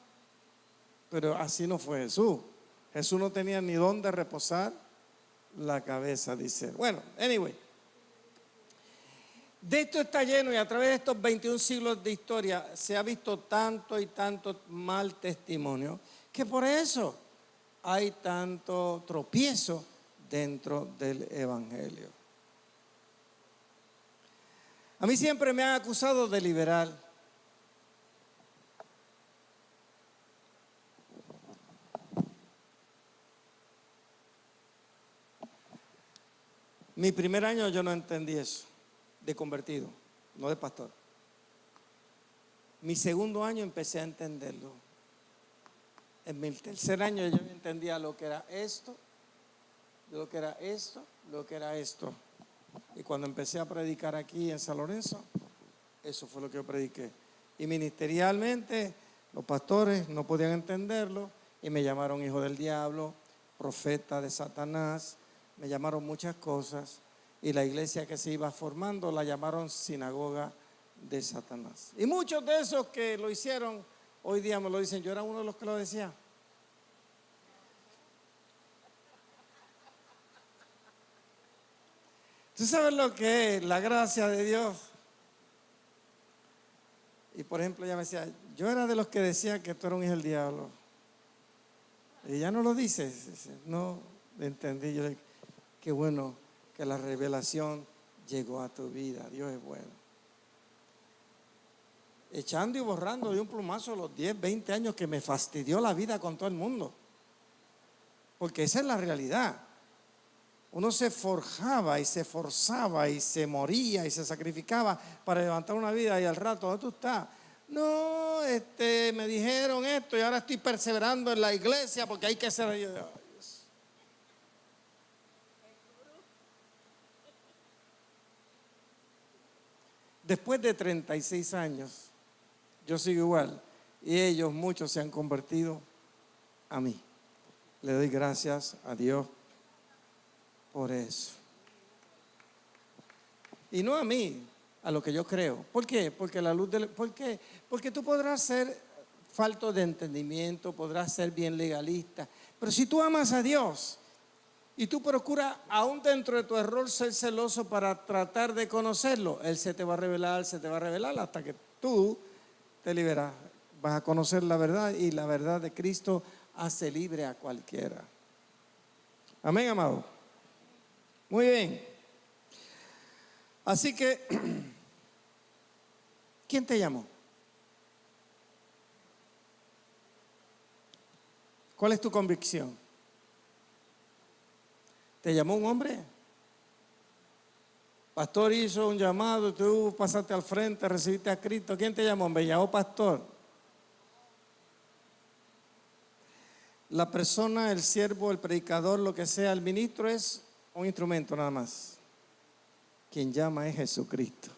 Pero así no fue Jesús. Jesús no tenía ni dónde reposar la cabeza, dice. Bueno, anyway. De esto está lleno y a través de estos 21 siglos de historia se ha visto tanto y tanto mal testimonio que por eso hay tanto tropiezo dentro del evangelio. A mí siempre me han acusado de liberal. Mi primer año yo no entendí eso, de convertido, no de pastor. Mi segundo año empecé a entenderlo. En mi tercer año yo entendía lo que era esto, lo que era esto, lo que era esto. Y cuando empecé a predicar aquí en San Lorenzo, eso fue lo que yo prediqué. Y ministerialmente los pastores no podían entenderlo y me llamaron hijo del diablo, profeta de Satanás, me llamaron muchas cosas. Y la iglesia que se iba formando la llamaron sinagoga de Satanás. Y muchos de esos que lo hicieron, hoy día me lo dicen, yo era uno de los que lo decía. ¿Tú sabes lo que es la gracia de Dios? Y por ejemplo ella me decía, yo era de los que decía que tú eras un hijo del diablo. Y ya no lo dices. No entendí. Yo le dije, qué bueno que la revelación llegó a tu vida. Dios es bueno. Echando y borrando de un plumazo los 10, 20 años que me fastidió la vida con todo el mundo. Porque esa es la realidad. Uno se forjaba y se forzaba y se moría y se sacrificaba para levantar una vida y al rato, ¿dónde tú estás? No, me dijeron esto y ahora estoy perseverando en la iglesia porque hay que ser. Después de 36 años, yo sigo igual y ellos, muchos, se han convertido a mí. Le doy gracias a Dios por eso. Y no a mí, a lo que yo creo. ¿Por qué? Porque la luz del... ¿Por qué? Porque tú podrás ser falto de entendimiento, podrás ser bien legalista, pero si tú amas a Dios y tú procuras aún dentro de tu error ser celoso para tratar de conocerlo, Él se te va a revelar hasta que tú te liberas. Vas a conocer la verdad y la verdad de Cristo hace libre a cualquiera. Amén, amado. Muy bien. Así que, ¿quién te llamó? ¿Cuál es tu convicción? ¿Te llamó un hombre? Pastor hizo un llamado, tú pasaste al frente, recibiste a Cristo. ¿Quién te llamó? Me llamó pastor. La persona, el siervo, el predicador, lo que sea, el ministro es un instrumento nada más. Quien llama es Jesucristo.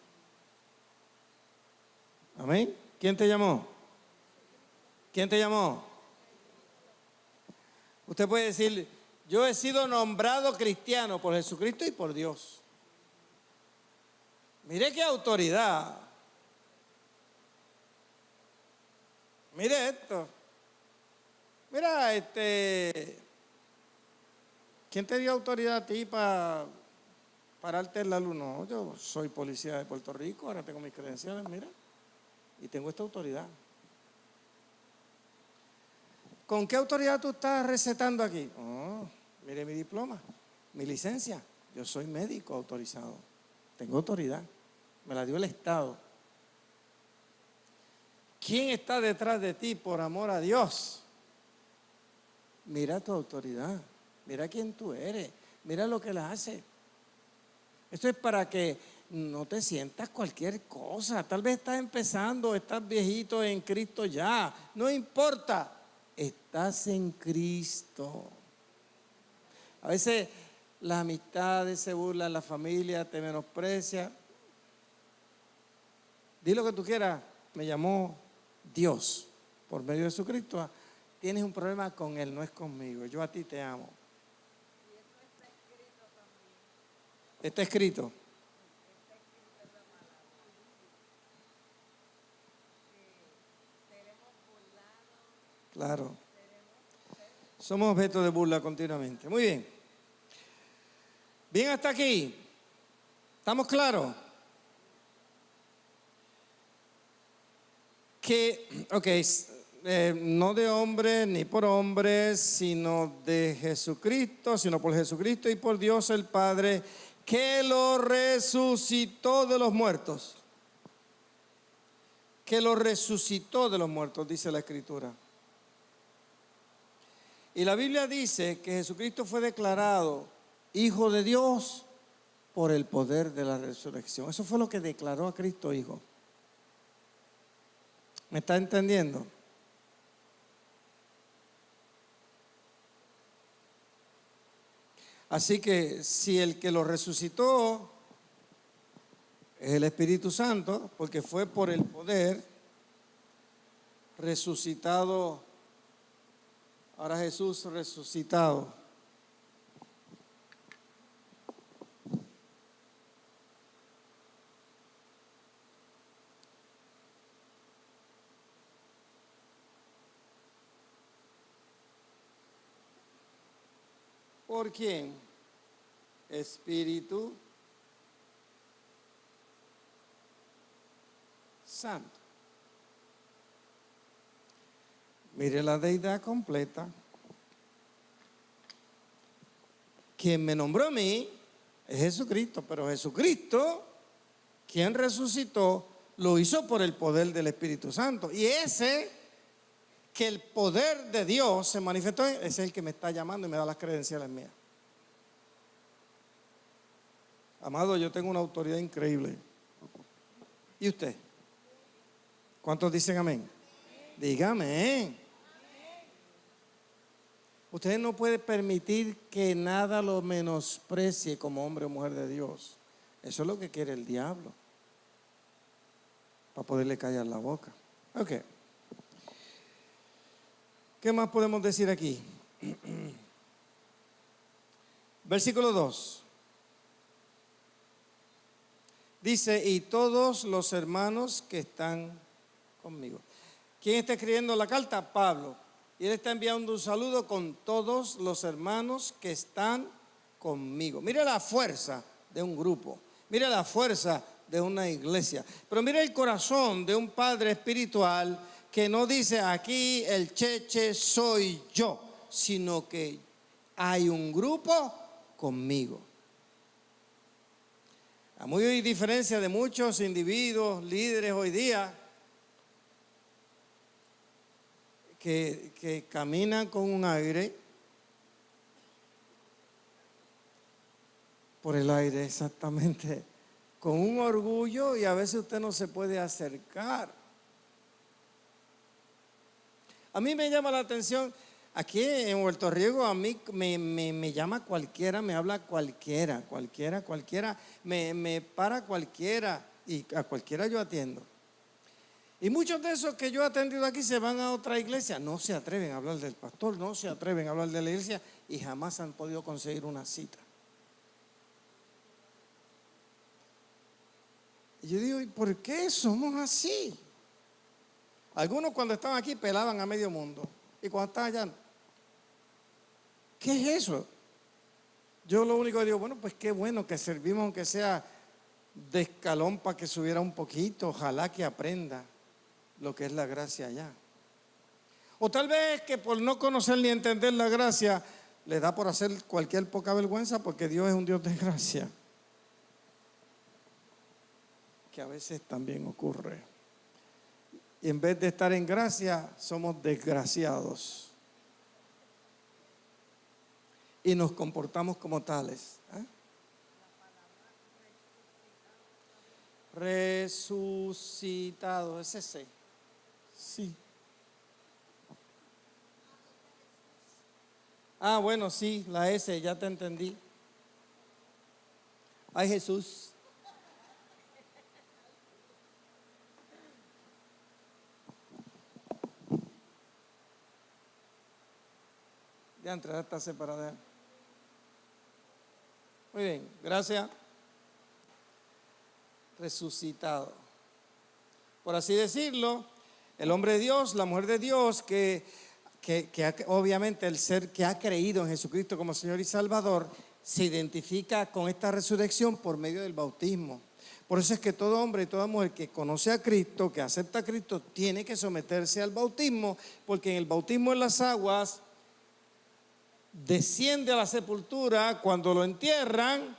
Amén. ¿Quién te llamó? ¿Quién te llamó? Usted puede decir, yo he sido nombrado cristiano por Jesucristo y por Dios. Mire qué autoridad. Mire esto. Mira, ¿quién te dio autoridad a ti para pararte en la luz? No, yo soy policía de Puerto Rico, ahora tengo mis credenciales, mira, y tengo esta autoridad. ¿Con qué autoridad tú estás recetando aquí? Oh, mire mi diploma, mi licencia. Yo soy médico autorizado, tengo autoridad, me la dio el Estado. ¿Quién está detrás de ti por amor a Dios? Mira tu autoridad, mira quién tú eres, mira lo que la hace. Esto es para que no te sientas cualquier cosa. Tal vez estás empezando, estás viejito en Cristo ya. No importa, estás en Cristo. A veces las amistades se burlan, la familia te menosprecia. Di lo que tú quieras, me llamó Dios por medio de Jesucristo. Tienes un problema con Él, no es conmigo. Yo a ti te amo. Está escrito. Claro. Somos objeto de burla continuamente. Muy bien. Bien hasta aquí. ¿Estamos claros? Que, no de hombre ni por hombre, sino de Jesucristo, sino por Jesucristo y por Dios el Padre, que lo resucitó de los muertos. Que lo resucitó de los muertos, dice la Escritura. Y la Biblia dice que Jesucristo fue declarado Hijo de Dios por el poder de la resurrección. Eso fue lo que declaró a Cristo Hijo. ¿Me está entendiendo? Así que si el que lo resucitó es el Espíritu Santo, porque fue por el poder resucitado, ahora Jesús resucitado. ¿Por quién? Espíritu Santo. Mire la deidad completa. Quien me nombró a mí es Jesucristo, pero Jesucristo, quien resucitó, lo hizo por el poder del Espíritu Santo. Y ese que el poder de Dios se manifestó, es el que me está llamando y me da las credenciales mías. Amado, yo tengo una autoridad increíble. ¿Y usted? ¿Cuántos dicen amén? Dígame. Usted no puede permitir que nada lo menosprecie como hombre o mujer de Dios. Eso es lo que quiere el diablo, para poderle callar la boca. Ok. ¿Qué más podemos decir aquí? Versículo 2. Dice, y todos los hermanos que están conmigo. ¿Quién está escribiendo la carta? Pablo. Y él está enviando un saludo con todos los hermanos que están conmigo. Mire la fuerza de un grupo. Mire la fuerza de una iglesia. Pero mire el corazón de un padre espiritual que no dice aquí el cheche soy yo, sino que hay un grupo conmigo. A muy diferencia de muchos individuos, líderes hoy día, que caminan con un aire, por el aire exactamente, con un orgullo, y a veces usted no se puede acercar. A mí me llama la atención, aquí en Puerto Rico a mí me llama cualquiera, me habla cualquiera, me para cualquiera, y a cualquiera yo atiendo. Y muchos de esos que yo he atendido aquí se van a otra iglesia, no se atreven a hablar del pastor, no se atreven a hablar de la iglesia y jamás han podido conseguir una cita. Y yo digo, ¿y por qué somos así? Algunos cuando estaban aquí pelaban a medio mundo y cuando estaban allá, ¿qué es eso? Yo lo único que digo, bueno, pues qué bueno que servimos aunque sea de escalón para que subiera un poquito, ojalá que aprenda lo que es la gracia allá. O tal vez que por no conocer ni entender la gracia, le da por hacer cualquier poca vergüenza porque Dios es un Dios de gracia. Que a veces también ocurre. Y en vez de estar en gracia, somos desgraciados. Y nos comportamos como tales. Resucitado, ¿es ese? Sí. Ah, bueno, sí, la S, ya te entendí. Ay, Jesús. Ya entre esta separada. Muy bien, gracias. Resucitado. Por así decirlo, el hombre de Dios, la mujer de Dios, obviamente el ser que ha creído en Jesucristo como Señor y Salvador, se identifica con esta resurrección por medio del bautismo. Por eso es que todo hombre y toda mujer que conoce a Cristo, que acepta a Cristo, tiene que someterse al bautismo, porque en el bautismo en las aguas desciende a la sepultura cuando lo entierran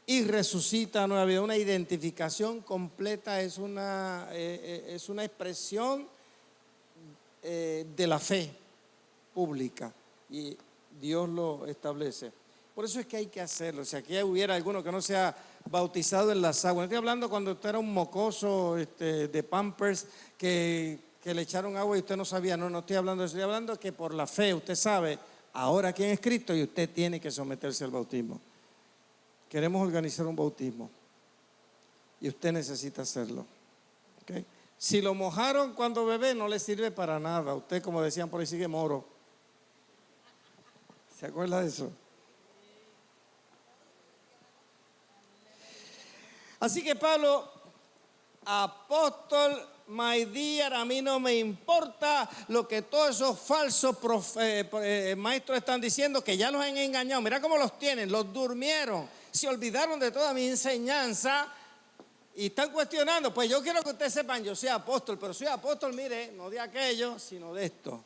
y resucita a nueva vida. Una identificación completa, es una expresión de la fe pública y Dios lo establece. Por eso es que hay que hacerlo. Si aquí hubiera alguno que no se ha bautizado en las aguas, no estoy hablando cuando usted era un mocoso de Pampers que le echaron agua y usted no sabía, no estoy hablando de eso, estoy hablando que por la fe usted sabe ahora quién es Cristo y usted tiene que someterse al bautismo. Queremos organizar un bautismo y usted necesita hacerlo. ¿Okay? Si lo mojaron cuando bebé no le sirve para nada. Usted, como decían por ahí, sigue moro. ¿Se acuerda de eso? Así que Pablo, apóstol, my dear, a mí no me importa lo que todos esos falsos maestros están diciendo, que ya los han engañado. Mira cómo los tienen, los durmieron, se olvidaron de toda mi enseñanza y están cuestionando. Pues yo quiero que ustedes sepan, yo soy apóstol, pero soy apóstol, mire, no de aquello, sino de esto.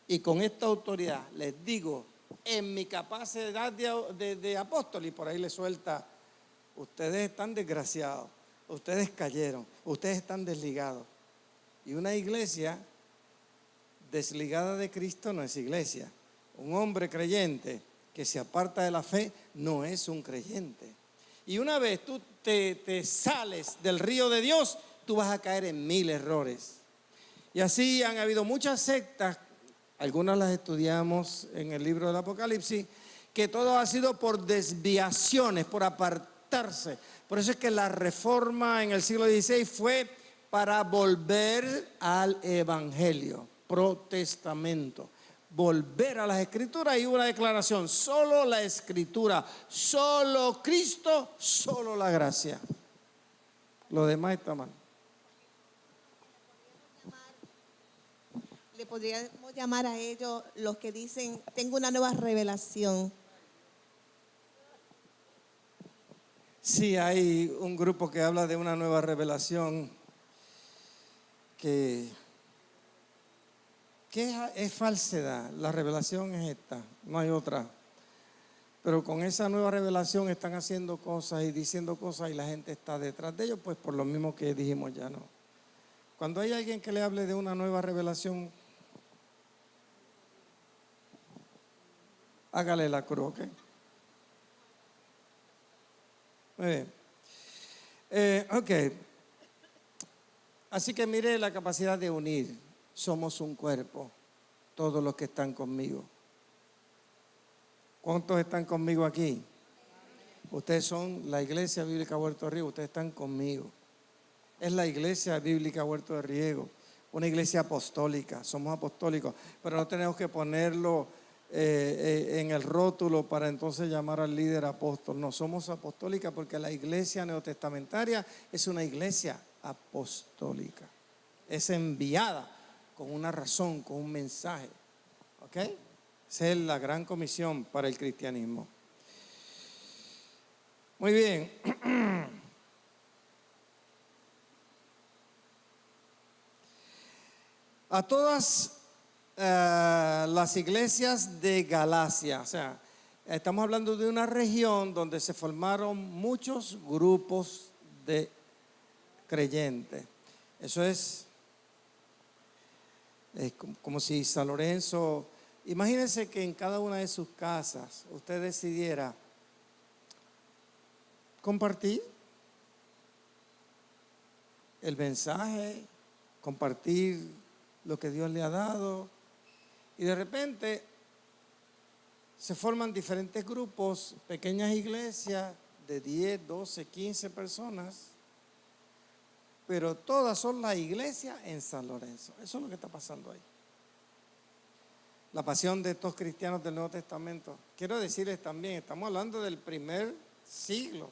Y con esta autoridad les digo, en mi capacidad de apóstol, y por ahí le suelta, ustedes están desgraciados. Ustedes cayeron, ustedes están desligados. Y una iglesia desligada de Cristo no es iglesia. Un hombre creyente que se aparta de la fe no es un creyente. Y una vez tú te sales del río de Dios, tú vas a caer en 1000 errores. Y así han habido muchas sectas, algunas las estudiamos en el libro del Apocalipsis, que todo ha sido por desviaciones, por apartarse. Por eso es que la reforma en el siglo XVI fue para volver al evangelio, protestamento, volver a las escrituras. Y hubo una declaración: solo la escritura, solo Cristo, solo la gracia. Lo demás está mal. Le podríamos llamar a ellos los que dicen, tengo una nueva revelación. Sí, hay un grupo que habla de una nueva revelación que es falsedad. La revelación es esta, no hay otra. Pero con esa nueva revelación están haciendo cosas y diciendo cosas y la gente está detrás de ellos, pues por lo mismo que dijimos ya no. Cuando hay alguien que le hable de una nueva revelación, hágale la cruz, ¿ok? Muy bien. Ok. Así que mire la capacidad de unir. Somos un cuerpo, todos los que están conmigo. ¿Cuántos están conmigo aquí? Ustedes son la Iglesia Bíblica Huerto de Riego, ustedes están conmigo. Es la Iglesia Bíblica Huerto de Riego, una iglesia apostólica, somos apostólicos, pero no tenemos que ponerlo en el rótulo para entonces llamar al líder apóstol. No, somos apostólica porque la iglesia neotestamentaria es una iglesia apostólica. Es enviada con una razón, con un mensaje. ¿Ok? Esa es la gran comisión para el cristianismo. Muy bien. A todas las iglesias de Galacia, o sea, estamos hablando de una región donde se formaron muchos grupos de creyentes. Eso es como si San Lorenzo, imagínense que en cada una de sus casas usted decidiera compartir el mensaje, compartir lo que Dios le ha dado, y de repente se forman diferentes grupos, pequeñas iglesias de 10, 12, 15 personas, pero todas son la iglesia en San Lorenzo. Eso es lo que está pasando ahí. La pasión de estos cristianos del Nuevo Testamento. Quiero decirles también, estamos hablando del primer siglo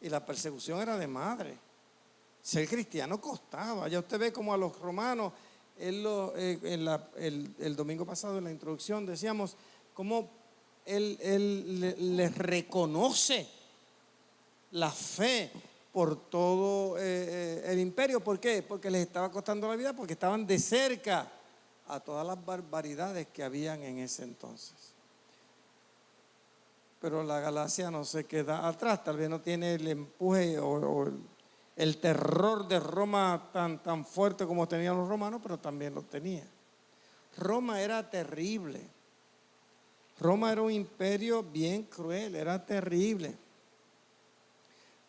y la persecución era de madre. Ser cristiano costaba. Ya usted ve como a los romanos, el domingo pasado en la introducción decíamos cómo él les reconoce la fe por todo el imperio. ¿Por qué? Porque les estaba costando la vida, porque estaban de cerca a todas las barbaridades que habían en ese entonces. Pero la Galacia no se queda atrás, tal vez no tiene el empuje o el terror de Roma tan fuerte como tenían los romanos, pero también lo tenía. Roma era terrible. Roma era un imperio bien cruel, era terrible.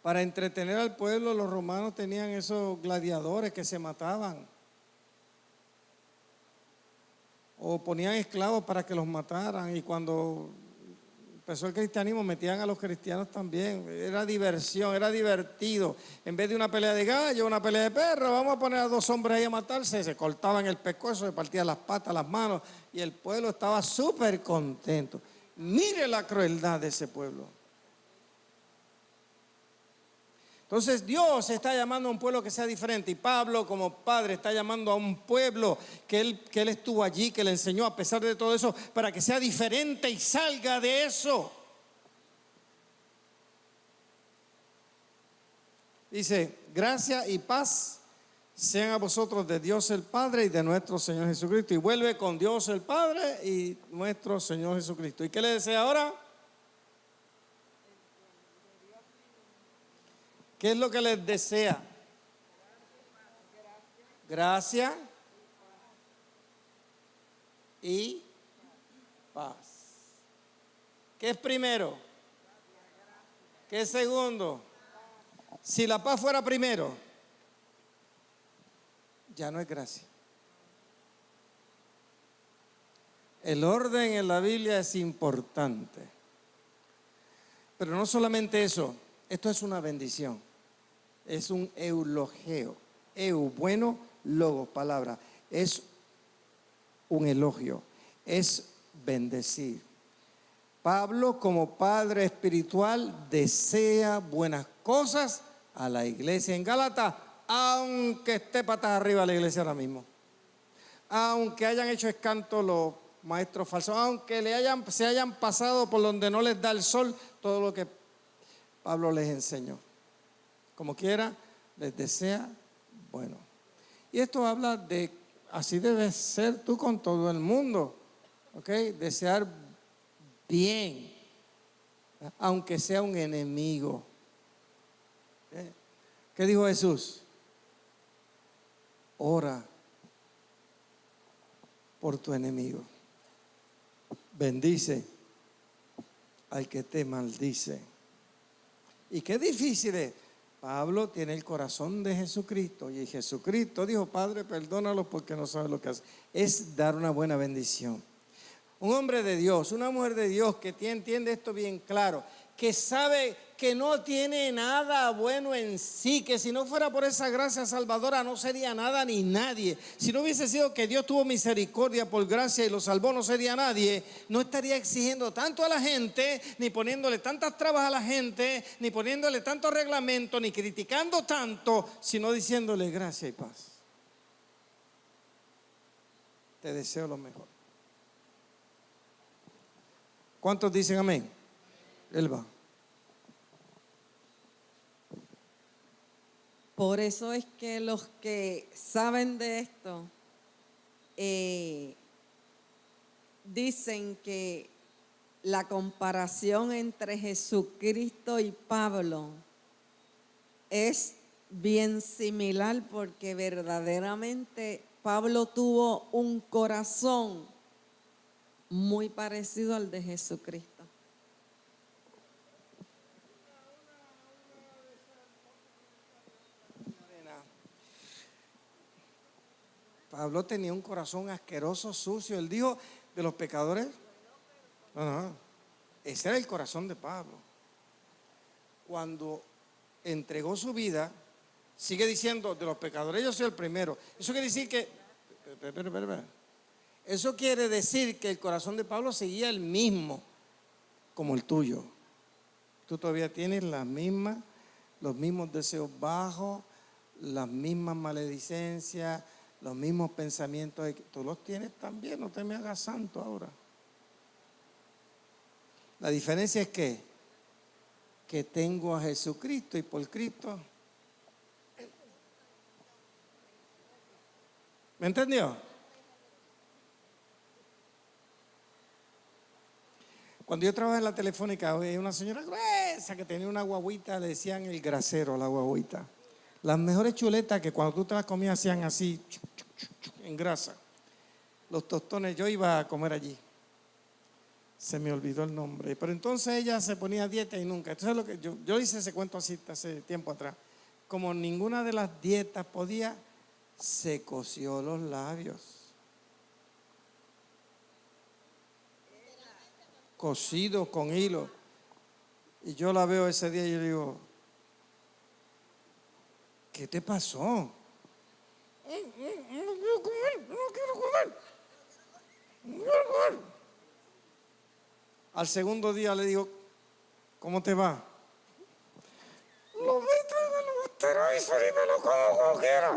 Para entretener al pueblo, los romanos tenían esos gladiadores que se mataban. O ponían esclavos para que los mataran. Y cuando empezó el cristianismo, metían a los cristianos también. Era diversión, era divertido. En vez de una pelea de gallo, una pelea de perro, vamos a poner a dos hombres ahí a matarse. Se cortaban el pescuezo, se partían las patas, las manos. Y el pueblo estaba súper contento. Mire la crueldad de ese pueblo. Entonces Dios está llamando a un pueblo que sea diferente, y Pablo como padre está llamando a un pueblo que él estuvo allí, que le enseñó a pesar de todo eso, para que sea diferente y salga de eso. Dice, gracia y paz sean a vosotros de Dios el Padre y de nuestro Señor Jesucristo. Y vuelve con Dios el Padre y nuestro Señor Jesucristo. ¿Y qué le desea ahora? ¿Qué es lo que les desea? Gracia y paz. ¿Qué es primero? ¿Qué es segundo? Si la paz fuera primero, ya no es gracia. El orden en la Biblia es importante. Pero no solamente eso, esto es una bendición. Es un eulogio. Bueno, logos, palabra. Es un elogio. Es bendecir. Pablo, como padre espiritual, desea buenas cosas a la iglesia en Gálatas, aunque esté patas arriba la iglesia ahora mismo. aunque hayan hecho escanto los maestros falsos, aunque se hayan pasado por donde no les da el sol, todo lo que Pablo les enseñó. Como quiera, les desea bueno. Y esto habla de, así debes ser tú con todo el mundo, ¿ok? Desear bien, aunque sea un enemigo. ¿Qué dijo Jesús? Ora por tu enemigo. Bendice al que te maldice. Y qué difícil es. Pablo tiene el corazón de Jesucristo y Jesucristo dijo: Padre, perdónalos porque no saben lo que hacen. Es dar una buena bendición. Un hombre de Dios, una mujer de Dios que entiende esto bien claro, que sabe que no tiene nada bueno en sí, que si no fuera por esa gracia salvadora no sería nada ni nadie. Si no hubiese sido que Dios tuvo misericordia por gracia y lo salvó, no sería nadie. No estaría exigiendo tanto a la gente, ni poniéndole tantas trabas a la gente, ni poniéndole tantos reglamentos, ni criticando tanto, sino diciéndole gracia y paz. Te deseo lo mejor. ¿Cuántos dicen amén? Él va. Por eso es que los que saben de esto dicen que la comparación entre Jesucristo y Pablo es bien similar, porque verdaderamente Pablo tuvo un corazón muy parecido al de Jesucristo. Pablo tenía un corazón asqueroso, sucio. Él dijo de los pecadores. No. Ese era el corazón de Pablo. Cuando entregó su vida, sigue diciendo: de los pecadores yo soy el primero. Eso quiere decir que... Eso quiere decir que el corazón de Pablo seguía el mismo como el tuyo. Tú todavía tienes los mismos deseos bajos, las mismas maledicencias, los mismos pensamientos. Tú los tienes también, no te me hagas santo ahora. La diferencia es que tengo a Jesucristo y por Cristo. ¿Me entendió? Cuando yo trabajaba en la Telefónica, había una señora gruesa que tenía una guaguita, le decían el grasero a la guaguita. Las mejores chuletas que cuando tú te las comías hacían así, en grasa. Los tostones, yo iba a comer allí. Se me olvidó el nombre. Pero entonces ella se ponía a dieta y nunca. Entonces lo que yo hice ese cuento así hace tiempo atrás. Como ninguna de las dietas podía, se cosió los labios. Cosido con hilo. Y yo la veo ese día y yo digo: ¿qué te pasó? No quiero comer. Al segundo día le digo: ¿cómo te va? Lo meto en el Osterizer y me lo como quiera.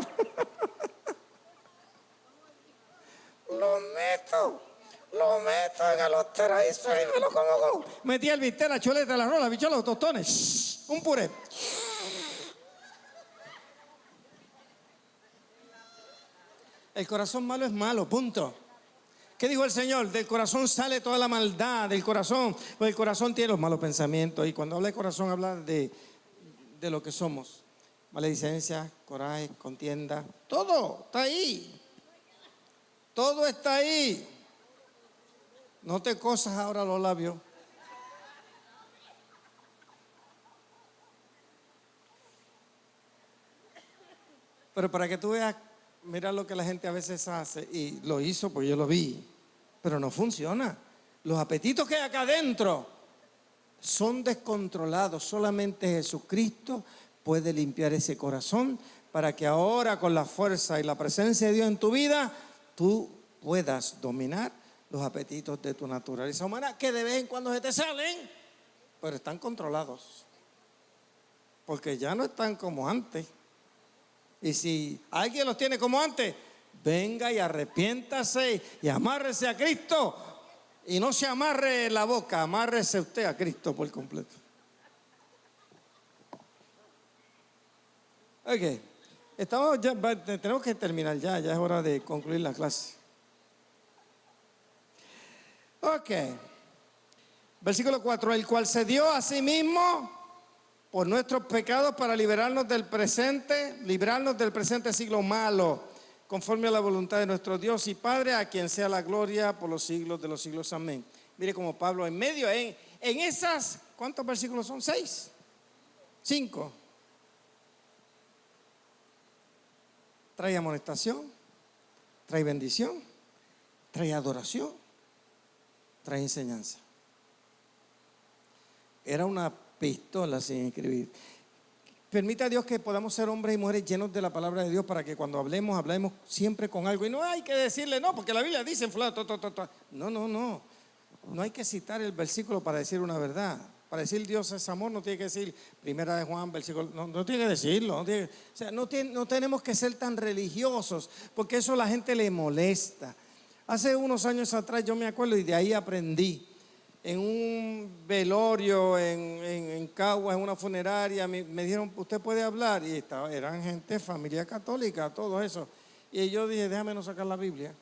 Lo meto en el Osterizer y me lo como. Metí el bistec, la chuleta, la rola, bicho, los tostones. Un puré. El corazón malo es malo, punto. ¿Qué dijo el Señor? Del corazón sale toda la maldad, del corazón. Pues el corazón tiene los malos pensamientos. Y cuando habla de corazón, habla de lo que somos. Maledicencia, coraje, contienda. Todo está ahí. Todo está ahí. No te cosas ahora los labios. Pero para que tú veas, mira lo que la gente a veces hace, y lo hizo pues yo lo vi, pero no funciona. Los apetitos que hay acá adentro son descontrolados. Solamente Jesucristo puede limpiar ese corazón para que ahora, con la fuerza y la presencia de Dios en tu vida, tú puedas dominar los apetitos de tu naturaleza humana, que de vez en cuando se te salen, pero están controlados, porque ya no están como antes. Y si alguien los tiene como antes, Venga y arrepiéntase y amárrese a Cristo. Y no se amarre la boca, amárrese usted a Cristo por completo. Ok, tenemos que terminar ya es hora de concluir la clase. Ok, versículo 4, el cual se dio a sí mismo por nuestros pecados para librarnos del presente siglo malo, conforme a la voluntad de nuestro Dios y Padre, a quien sea la gloria por los siglos de los siglos. Amén. Mire como Pablo en medio, en esas, ¿cuántos versículos son? 6, 5. Trae amonestación, trae bendición, trae adoración, trae enseñanza. Era una pistola sin escribir. Permita a Dios que podamos ser hombres y mujeres llenos de la palabra de Dios para que cuando hablemos siempre con algo. Y no hay que decirle, no, porque la Biblia dice en fulano, no hay que citar el versículo para decir una verdad. Para decir Dios es amor no tiene que decir Primera de Juan, versículo, no tiene que decirlo. No tenemos que ser tan religiosos, porque eso a la gente le molesta. Hace unos años atrás yo me acuerdo y de ahí aprendí. En un velorio en Caguas, en una funeraria, me dijeron, usted puede hablar. Y eran gente, familia católica, todo eso. Y yo dije, déjame no sacar la Biblia.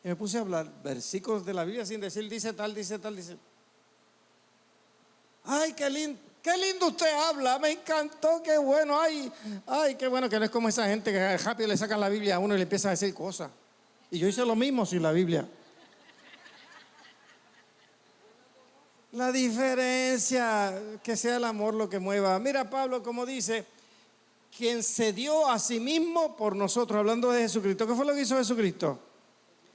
Y me puse a hablar versículos de la Biblia sin decir, dice tal. Ay, qué lindo usted habla, me encantó, qué bueno, ay, qué bueno que no es como esa gente que rápido le sacan la Biblia a uno y le empieza a decir cosas. Y yo hice lo mismo sin la Biblia. La diferencia, que sea el amor lo que mueva. Mira Pablo como dice, quien se dio a sí mismo por nosotros, hablando de Jesucristo. ¿Qué fue lo que hizo Jesucristo?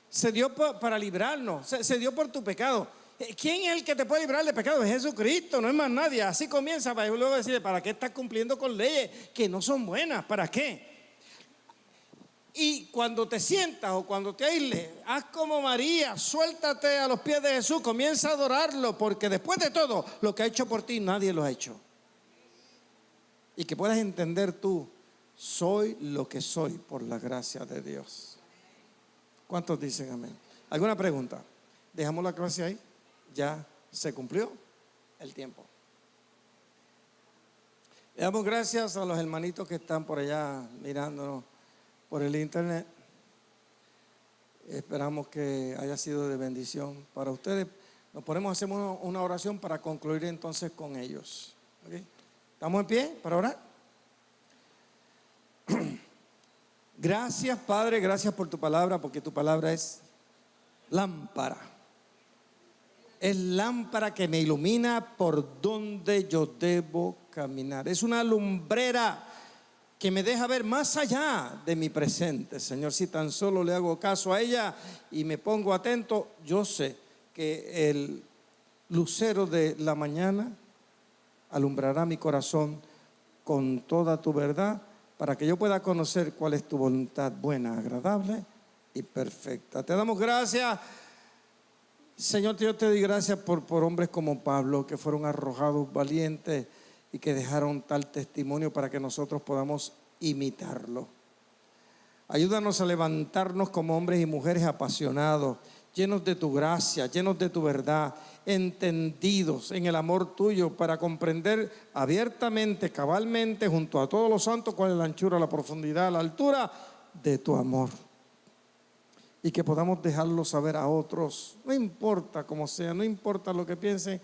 Se dio para librarnos, se dio por tu pecado. ¿Quién es el que te puede librar del pecado? Es Jesucristo, no es más nadie. Así comienza para luego decirle, ¿para qué estás cumpliendo con leyes que no son buenas? ¿Para qué? Y cuando te sientas o cuando te aísles, haz como María, suéltate a los pies de Jesús, comienza a adorarlo, porque después de todo, lo que ha hecho por ti, nadie lo ha hecho. Y que puedas entender tú, soy lo que soy por la gracia de Dios. ¿Cuántos dicen amén? ¿Alguna pregunta? Dejamos la clase ahí. Ya se cumplió el tiempo. Le damos gracias a los hermanitos que están por allá mirándonos por el internet. Esperamos que haya sido de bendición para ustedes. Nos ponemos a hacer una oración para concluir entonces con ellos. ¿Okay? ¿Estamos en pie para orar? Gracias, Padre, gracias por tu palabra, porque tu palabra es lámpara. Es lámpara que me ilumina por donde yo debo caminar. Es una lumbrera que me deja ver más allá de mi presente, Señor. Si tan solo le hago caso a ella y me pongo atento, yo sé que el lucero de la mañana alumbrará mi corazón con toda tu verdad, para que yo pueda conocer cuál es tu voluntad buena, agradable y perfecta. Te damos gracias, Señor. Yo te doy gracias por hombres como Pablo, que fueron arrojados, valientes, y que dejaron tal testimonio para que nosotros podamos imitarlo. Ayúdanos a levantarnos como hombres y mujeres apasionados, llenos de tu gracia, llenos de tu verdad, entendidos en el amor tuyo, para comprender abiertamente, cabalmente, junto a todos los santos, cuál es la anchura, la profundidad, la altura de tu amor. Y que podamos dejarlo saber a otros, no importa cómo sea, no importa lo que piensen,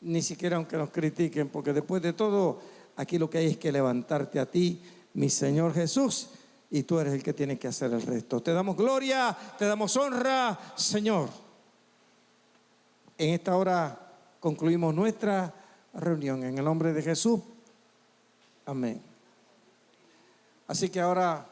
ni siquiera aunque nos critiquen, porque después de todo, aquí lo que hay es que levantarte a ti, mi Señor Jesús, y tú eres el que tiene que hacer el resto. Te damos gloria, te damos honra, Señor. En esta hora concluimos nuestra reunión en el nombre de Jesús. Amén. Así que ahora